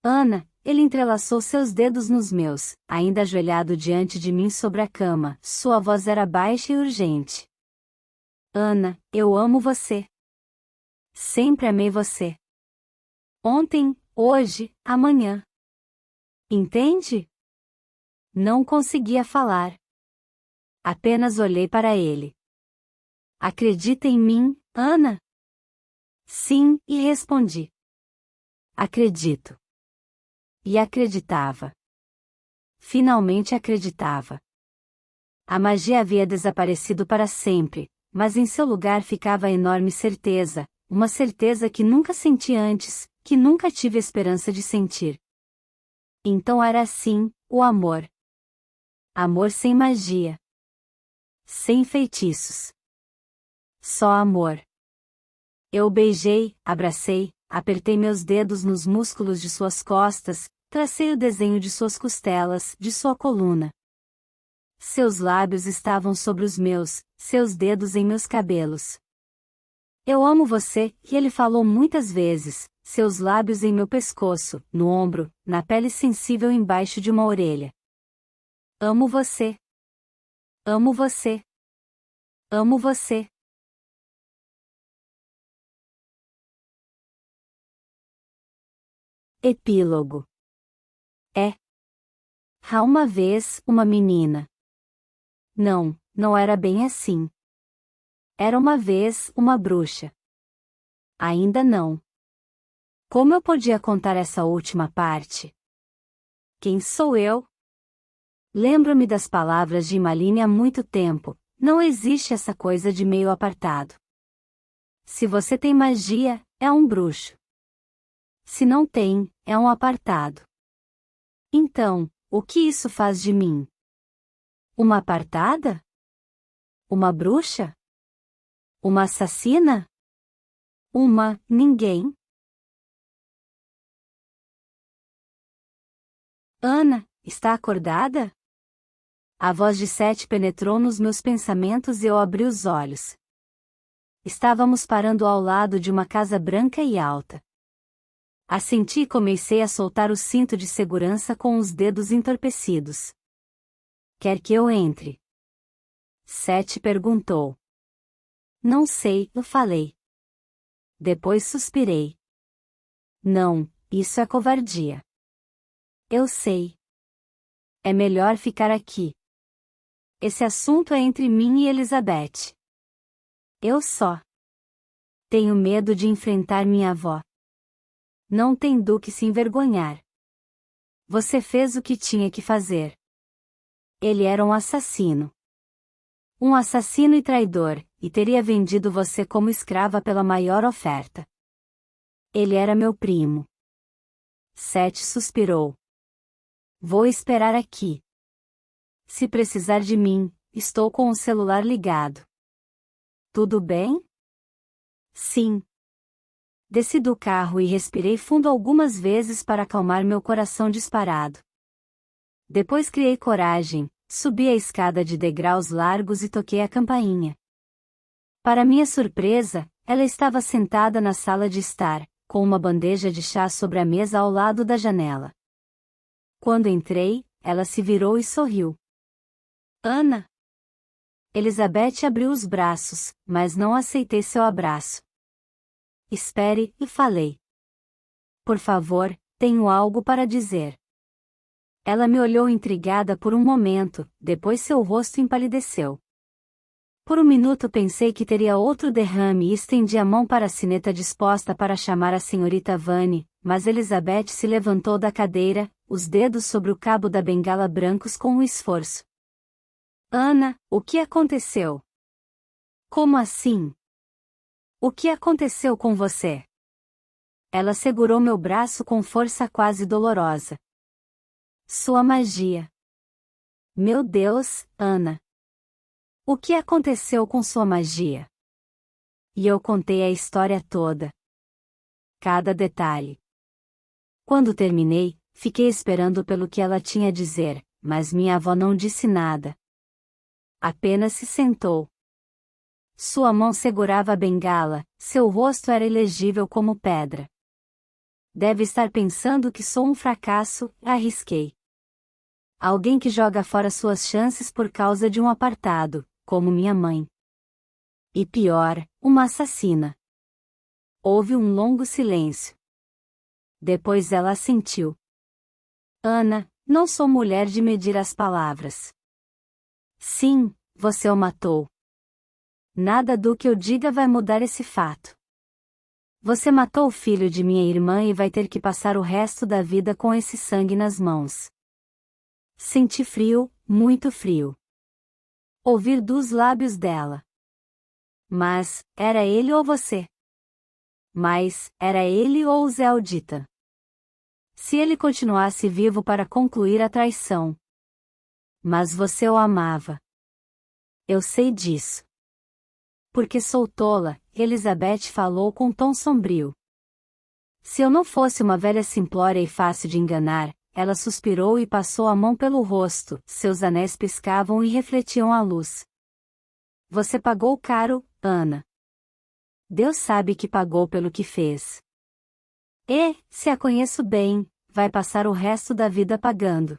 Ana, ele entrelaçou seus dedos nos meus, ainda ajoelhado diante de mim sobre a cama, sua voz era baixa e urgente. Ana, eu amo você. Sempre amei você. Ontem, hoje, amanhã. Entende? Não conseguia falar. Apenas olhei para ele. Acredita em mim, Ana? Sim, e respondi. Acredito. E acreditava. Finalmente acreditava. A magia havia desaparecido para sempre, mas em seu lugar ficava a enorme certeza, uma certeza que nunca senti antes, que nunca tive esperança de sentir. Então era assim, o amor. Amor sem magia. Sem feitiços. Só amor. Eu o beijei, abracei, apertei meus dedos nos músculos de suas costas, tracei o desenho de suas costelas, de sua coluna. Seus lábios estavam sobre os meus, seus dedos em meus cabelos. Eu amo você, e ele falou muitas vezes, seus lábios em meu pescoço, no ombro, na pele sensível embaixo de uma orelha. Amo você. Amo você. Amo você. Epílogo. Há uma vez, uma menina. Não, não era bem assim. Era uma vez, uma bruxa. Ainda não. Como eu podia contar essa última parte? Quem sou eu? Lembro-me das palavras de Imaline há muito tempo, não existe essa coisa de meio apartado. Se você tem magia, é um bruxo. Se não tem, é um apartado. Então, o que isso faz de mim? Uma apartada? Uma bruxa? Uma assassina? Uma ninguém? Ana, está acordada? A voz de Sete penetrou nos meus pensamentos e eu abri os olhos. Estávamos parando ao lado de uma casa branca e alta. Assenti e comecei a soltar o cinto de segurança com os dedos entorpecidos. Quer que eu entre? Sete perguntou. Não sei, eu falei. Depois suspirei. Não, isso é covardia. Eu sei. É melhor ficar aqui. Esse assunto é entre mim e Elizabeth. Eu só tenho medo de enfrentar minha avó. Não tem do que se envergonhar. Você fez o que tinha que fazer. Ele era um assassino. Um assassino e traidor, e teria vendido você como escrava pela maior oferta. Ele era meu primo. Sete suspirou. Vou esperar aqui. Se precisar de mim, estou com o celular ligado. Tudo bem? Sim. Desci do carro e respirei fundo algumas vezes para acalmar meu coração disparado. Depois criei coragem, subi a escada de degraus largos e toquei a campainha. Para minha surpresa, ela estava sentada na sala de estar, com uma bandeja de chá sobre a mesa ao lado da janela. Quando entrei, ela se virou e sorriu. Ana! Elizabeth abriu os braços, mas não aceitei seu abraço. Espere, e falei. Por favor, tenho algo para dizer. Ela me olhou intrigada por um momento, depois seu rosto empalideceu. Por um minuto pensei que teria outro derrame e estendi a mão para a sineta disposta para chamar a senhorita Vane, mas Elizabeth se levantou da cadeira, os dedos sobre o cabo da bengala brancos com um esforço. Ana, o que aconteceu? Como assim? O que aconteceu com você? Ela segurou meu braço com força quase dolorosa. Sua magia. Meu Deus, Ana. O que aconteceu com sua magia? E eu contei a história toda. Cada detalhe. Quando terminei, fiquei esperando pelo que ela tinha a dizer, mas minha avó não disse nada. Apenas se sentou. Sua mão segurava a bengala, seu rosto era ilegível como pedra. Deve estar pensando que sou um fracasso, arrisquei. Alguém que joga fora suas chances por causa de um apartado, como minha mãe. E pior, uma assassina. Houve um longo silêncio. Depois ela assentiu. Ana, não sou mulher de medir as palavras. Sim, você o matou. Nada do que eu diga vai mudar esse fato. Você matou o filho de minha irmã e vai ter que passar o resto da vida com esse sangue nas mãos. Senti frio, muito frio. Ouvir dos lábios dela. Mas, era ele ou você? Mas, era ele ou o Zé Aldita? Se ele continuasse vivo para concluir a traição. Mas você o amava. Eu sei disso. Porque sou tola, Elizabeth falou com tom sombrio. Se eu não fosse uma velha simplória e fácil de enganar, ela suspirou e passou a mão pelo rosto, seus anéis piscavam e refletiam a luz. Você pagou caro, Ana. Deus sabe que pagou pelo que fez. E, se a conheço bem, vai passar o resto da vida pagando.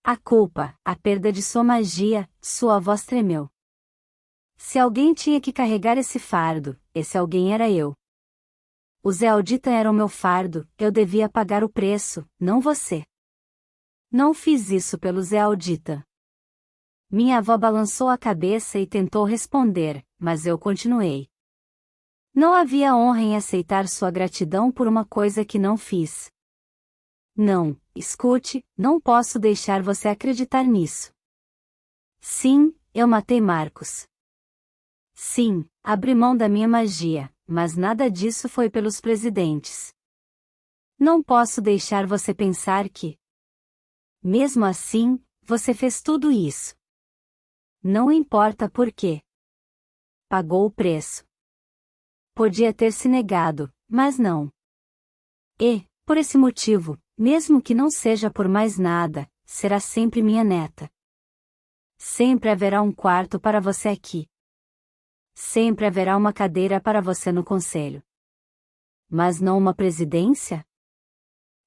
A culpa, a perda de sua magia, sua voz tremeu. Se alguém tinha que carregar esse fardo, esse alguém era eu. O Zé Aldita era o meu fardo, eu devia pagar o preço, não você. Não fiz isso pelo Zé Aldita. Minha avó balançou a cabeça e tentou responder, mas eu continuei. Não havia honra em aceitar sua gratidão por uma coisa que não fiz. Não, escute, não posso deixar você acreditar nisso. Sim, eu matei Marcos. Sim, abri mão da minha magia, mas nada disso foi pelos presidentes. Não posso deixar você pensar que. Mesmo assim, você fez tudo isso. Não importa por quê. Pagou o preço. Podia ter se negado, mas não. E, por esse motivo, mesmo que não seja por mais nada, será sempre minha neta. Sempre haverá um quarto para você aqui. Sempre haverá uma cadeira para você no conselho. Mas não uma presidência?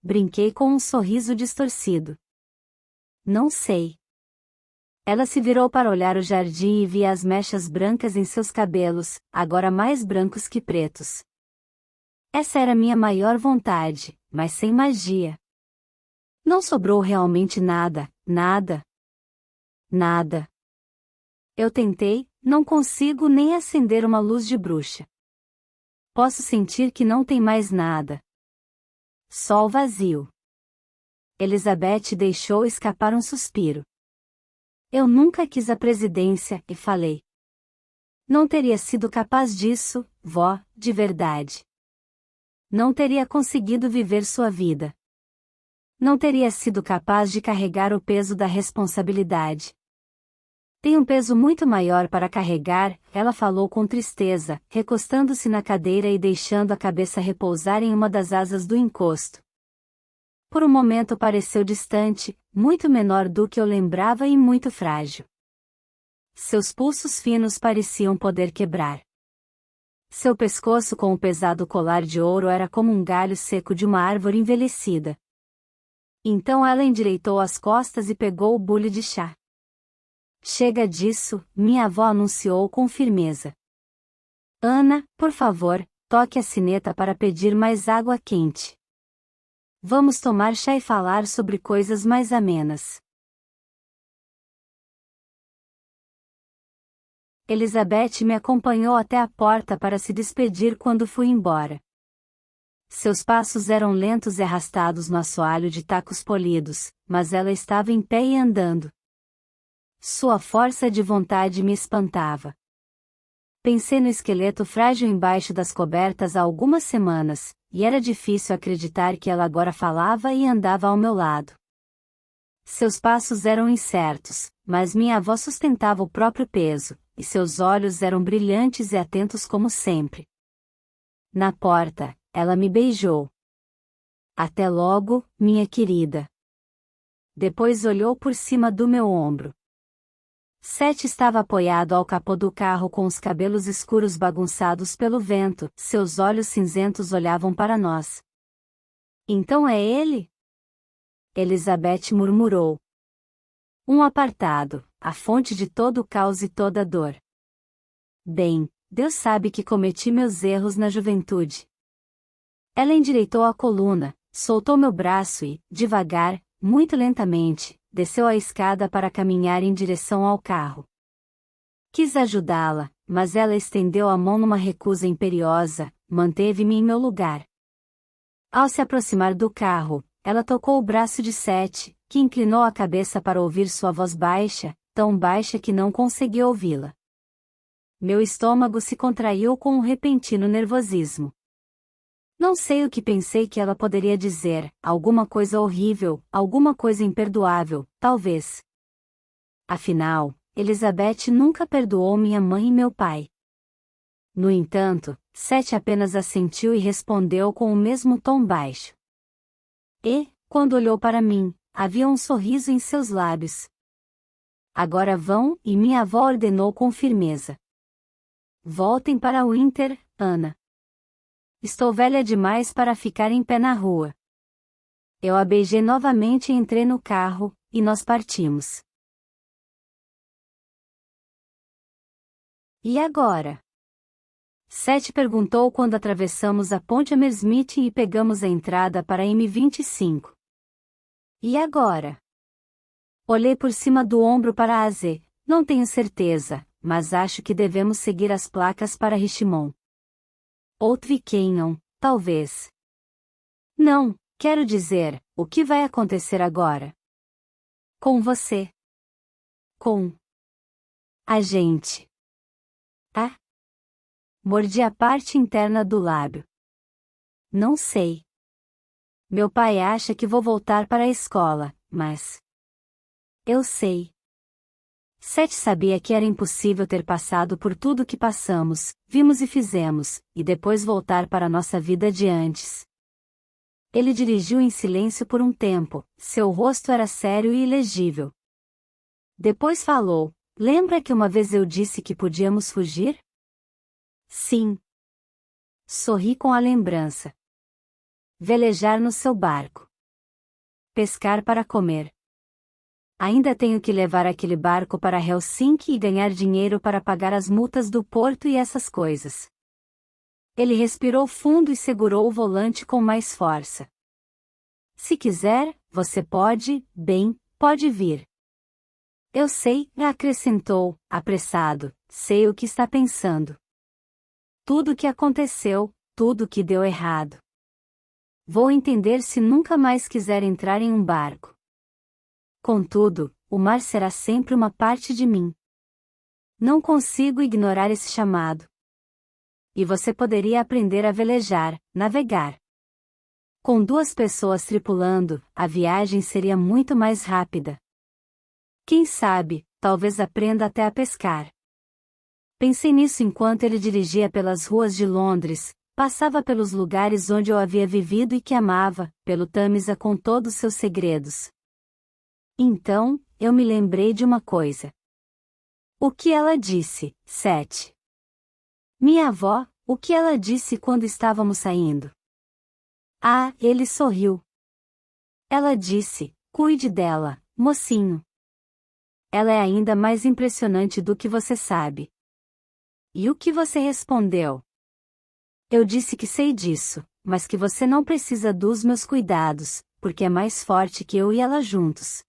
Brinquei com um sorriso distorcido. Não sei. Ela se virou para olhar o jardim e via as mechas brancas em seus cabelos, agora mais brancos que pretos. Essa era minha maior vontade, mas sem magia. Não sobrou realmente nada, nada. Nada. Eu tentei, não consigo nem acender uma luz de bruxa. Posso sentir que não tem mais nada. Só o vazio. Elizabeth deixou escapar um suspiro. Eu nunca quis a presidência, e falei. Não teria sido capaz disso, vó, de verdade. Não teria conseguido viver sua vida. Não teria sido capaz de carregar o peso da responsabilidade. Tem um peso muito maior para carregar, ela falou com tristeza, recostando-se na cadeira e deixando a cabeça repousar em uma das asas do encosto. Por um momento pareceu distante, muito menor do que eu lembrava e muito frágil. Seus pulsos finos pareciam poder quebrar. Seu pescoço com o pesado colar de ouro era como um galho seco de uma árvore envelhecida. Então ela endireitou as costas e pegou o bule de chá. Chega disso, minha avó anunciou com firmeza. Ana, por favor, toque a sineta para pedir mais água quente. Vamos tomar chá e falar sobre coisas mais amenas. Elizabeth me acompanhou até a porta para se despedir quando fui embora. Seus passos eram lentos e arrastados no assoalho de tacos polidos, mas ela estava em pé e andando. Sua força de vontade me espantava. Pensei no esqueleto frágil embaixo das cobertas há algumas semanas, e era difícil acreditar que ela agora falava e andava ao meu lado. Seus passos eram incertos, mas minha avó sustentava o próprio peso, e seus olhos eram brilhantes e atentos como sempre. Na porta, ela me beijou. Até logo, minha querida. Depois olhou por cima do meu ombro. Seth estava apoiado ao capô do carro com os cabelos escuros bagunçados pelo vento, seus olhos cinzentos olhavam para nós. Então é ele? Elizabeth murmurou. Um apartado, a fonte de todo o caos e toda a dor. Bem, Deus sabe que cometi meus erros na juventude. Ela endireitou a coluna, soltou meu braço e, devagar, muito lentamente, desceu a escada para caminhar em direção ao carro. Quis ajudá-la, mas ela estendeu a mão numa recusa imperiosa, manteve-me em meu lugar. Ao se aproximar do carro, ela tocou o braço de Seth, que inclinou a cabeça para ouvir sua voz baixa, tão baixa que não conseguia ouvi-la. Meu estômago se contraiu com um repentino nervosismo. Não sei o que pensei que ela poderia dizer, alguma coisa horrível, alguma coisa imperdoável, talvez. Afinal, Elizabeth nunca perdoou minha mãe e meu pai. No entanto, Seth apenas assentiu e respondeu com o mesmo tom baixo. E, quando olhou para mim, havia um sorriso em seus lábios. Agora vão, e minha avó ordenou com firmeza. Voltem para Winter, Ana. Estou velha demais para ficar em pé na rua. Eu a beijei novamente e entrei no carro, e nós partimos. E agora? Seth perguntou quando atravessamos a ponte Hammersmith e pegamos a entrada para a M25. E agora? Olhei por cima do ombro para a Z, não tenho certeza, mas acho que devemos seguir as placas para Richmond. Outvi Canyon, talvez. Não, quero dizer, o que vai acontecer agora? Com você. Com a gente. Ah? Mordi a parte interna do lábio. Não sei. Meu pai acha que vou voltar para a escola, mas... Eu sei. Seth sabia que era impossível ter passado por tudo o que passamos, vimos e fizemos, e depois voltar para nossa vida de antes. Ele dirigiu em silêncio por um tempo, seu rosto era sério e ilegível. Depois falou, lembra que uma vez eu disse que podíamos fugir? Sim. Sorri com a lembrança. Velejar no seu barco. Pescar para comer. Ainda tenho que levar aquele barco para Helsinki e ganhar dinheiro para pagar as multas do porto e essas coisas. Ele respirou fundo e segurou o volante com mais força. Se quiser, você pode, bem, pode vir. Eu sei, acrescentou, apressado, sei o que está pensando. Tudo o que aconteceu, tudo o que deu errado. Vou entender se nunca mais quiser entrar em um barco. Contudo, o mar será sempre uma parte de mim. Não consigo ignorar esse chamado. E você poderia aprender a velejar, navegar. Com 2 pessoas tripulando, a viagem seria muito mais rápida. Quem sabe, talvez aprenda até a pescar. Pensei nisso enquanto ele dirigia pelas ruas de Londres, passava pelos lugares onde eu havia vivido e que amava, pelo Tâmisa com todos seus segredos. Então, eu me lembrei de uma coisa. O que ela disse, Seth? Minha avó, o que ela disse quando estávamos saindo? Ah, ele sorriu. Ela disse, cuide dela, mocinho. Ela é ainda mais impressionante do que você sabe. E o que você respondeu? Eu disse que sei disso, mas que você não precisa dos meus cuidados, porque é mais forte que eu e ela juntos.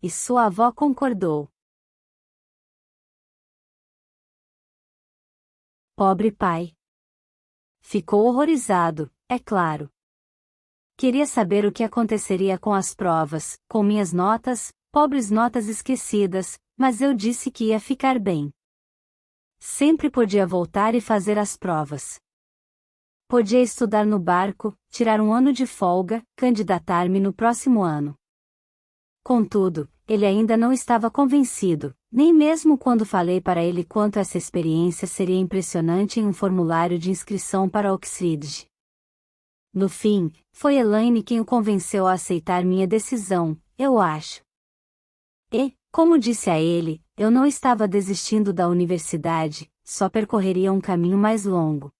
E sua avó concordou. Pobre pai. Ficou horrorizado, é claro. Queria saber o que aconteceria com as provas, com minhas notas, pobres notas esquecidas, mas eu disse que ia ficar bem. Sempre podia voltar e fazer as provas. Podia estudar no barco, tirar um ano de folga, candidatar-me no próximo ano. Contudo, ele ainda não estava convencido, nem mesmo quando falei para ele quanto essa experiência seria impressionante em um formulário de inscrição para Oxford. No fim, foi Elaine quem o convenceu a aceitar minha decisão, eu acho. E, Como disse a ele, eu não estava desistindo da universidade, só percorreria um caminho mais longo.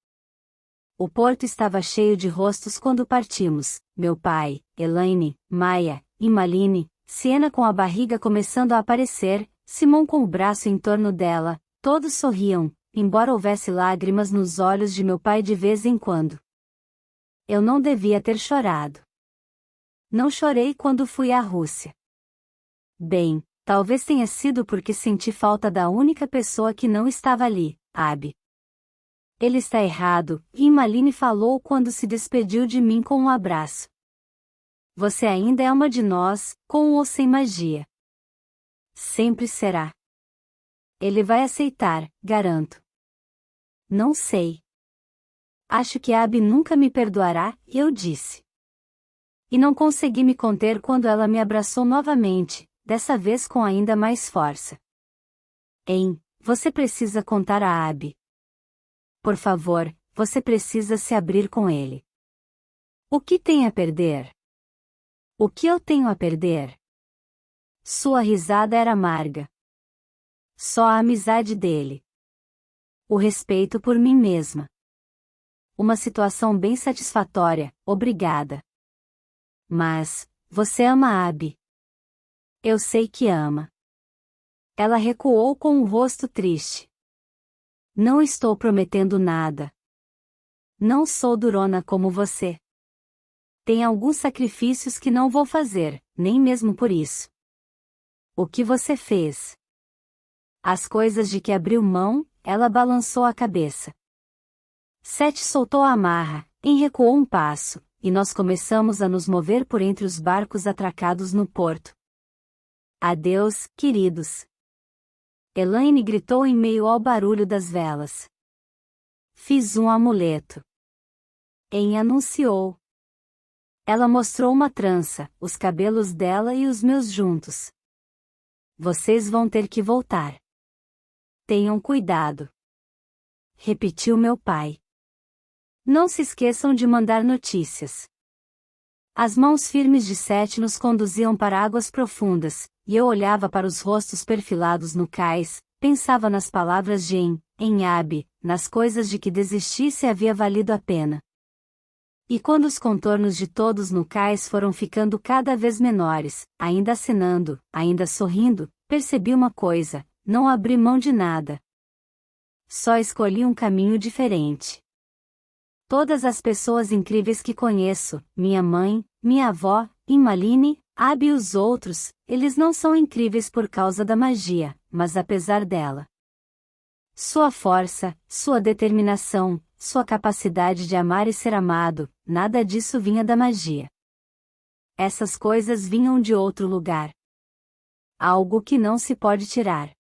O porto estava cheio de rostos quando partimos, meu pai, Elaine, Maia, Imaline, Siena com a barriga começando a aparecer, Simão com o braço em torno dela, todos sorriam, embora houvesse lágrimas nos olhos de meu pai de vez em quando. Eu não devia ter chorado. Não chorei quando fui à Rússia. Bem, talvez tenha sido porque senti falta da única pessoa que não estava ali, Abby. Ele está errado, e Imaline falou quando se despediu de mim com um abraço. Você ainda é uma de nós, com ou sem magia. Sempre será. Ele vai aceitar, garanto. Não sei. Acho que Abby nunca me perdoará, eu disse. E não consegui me conter quando ela me abraçou novamente, dessa vez com ainda mais força. Você precisa contar a Abby. Por favor, você precisa se abrir com ele. O que tem a perder? O que eu tenho a perder? Sua risada era amarga. Só a amizade dele. O respeito por mim mesma. Uma situação bem satisfatória, obrigada. Mas, você ama Abby. Eu sei que ama. Ela recuou com o rosto triste. Não estou prometendo nada. Não sou durona como você. Tem alguns sacrifícios que não vou fazer, nem mesmo por isso. O que você fez? As coisas de que abriu mão, ela balançou a cabeça. Seth soltou a amarra, recuou um passo, e nós começamos a nos mover por entre os barcos atracados no porto. Adeus, queridos. Elaine gritou em meio ao barulho das velas. Fiz um amuleto. Anunciou. Ela mostrou uma trança, os cabelos dela e os meus juntos. Vocês vão ter que voltar. Tenham cuidado. Repetiu meu pai. Não se esqueçam de mandar notícias. As mãos firmes de Seth nos conduziam para águas profundas, e eu olhava para os rostos perfilados no cais, pensava nas palavras de em Abby, nas coisas de que desistisse havia valido a pena. E quando os contornos de todos no cais foram ficando cada vez menores, ainda acenando, ainda sorrindo, percebi uma coisa: não abri mão de nada. Só escolhi um caminho diferente. Todas as pessoas incríveis que conheço, minha mãe, minha avó, Imaline, Abby e os outros, eles não são incríveis por causa da magia, mas apesar dela. Sua força, sua determinação, sua capacidade de amar e ser amado, nada disso vinha da magia. Essas coisas vinham de outro lugar. Algo que não se pode tirar.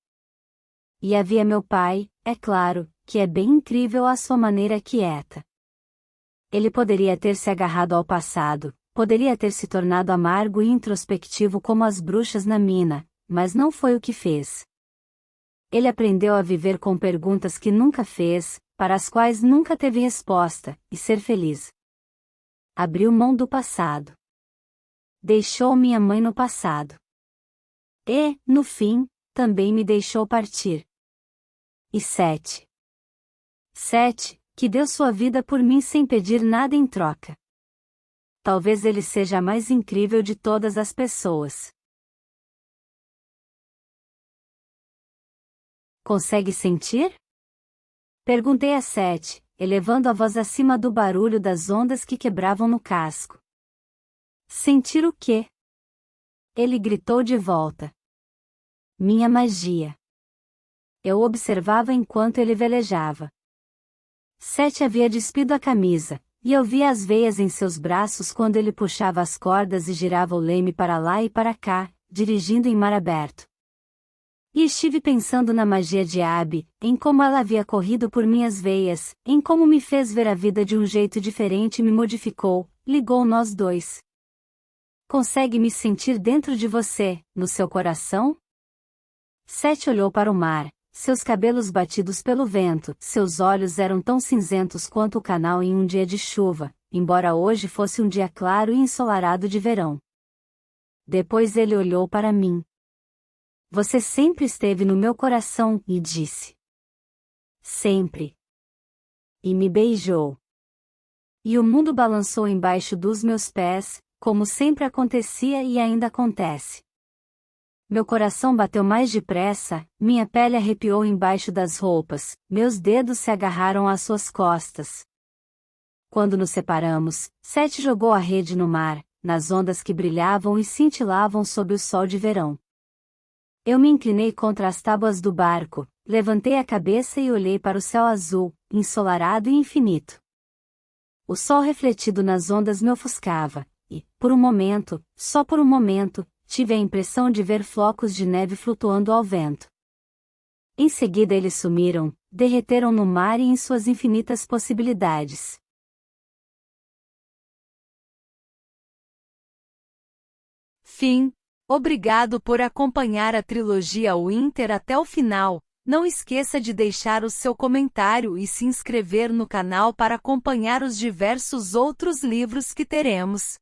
E havia meu pai, é claro, que é bem incrível à sua maneira quieta. Ele poderia ter se agarrado ao passado, poderia ter se tornado amargo e introspectivo como as bruxas na mina, mas não foi o que fez. Ele aprendeu a viver com perguntas que nunca fez, para as quais nunca teve resposta, e ser feliz. Abriu mão do passado. Deixou minha mãe no passado. E, no fim, também me deixou partir. E Seth, que deu sua vida por mim sem pedir nada em troca. Talvez ele seja a mais incrível de todas as pessoas. Consegue sentir? Perguntei a Seth, elevando a voz acima do barulho das ondas que quebravam no casco. Sentir o quê? Ele gritou de volta. Minha magia. Eu observava enquanto ele velejava. Seth havia despido a camisa, e eu via as veias em seus braços quando ele puxava as cordas e girava o leme para lá e para cá, dirigindo em mar aberto. E estive pensando na magia de Abby, em como ela havia corrido por minhas veias, em como me fez ver a vida de um jeito diferente e me modificou, ligou nós dois. Consegue me sentir dentro de você, no seu coração? Seth olhou para o mar, seus cabelos batidos pelo vento, seus olhos eram tão cinzentos quanto o canal em um dia de chuva, embora hoje fosse um dia claro e ensolarado de verão. Depois ele olhou para mim. Você sempre esteve no meu coração, e disse. Sempre. E me beijou. E o mundo balançou embaixo dos meus pés, como sempre acontecia e ainda acontece. Meu coração bateu mais depressa, minha pele arrepiou embaixo das roupas, meus dedos se agarraram às suas costas. Quando nos separamos, Sete jogou a rede no mar, nas ondas que brilhavam e cintilavam sob o sol de verão. Eu me inclinei contra as tábuas do barco, levantei a cabeça e olhei para o céu azul, ensolarado e infinito. O sol refletido nas ondas me ofuscava, e, por um momento, só por um momento, tive a impressão de ver flocos de neve flutuando ao vento. Em seguida eles sumiram, derreteram no mar e em suas infinitas possibilidades. Fim. Obrigado por acompanhar a trilogia Winter até o final. Não esqueça de deixar o seu comentário e se inscrever no canal para acompanhar os diversos outros livros que teremos.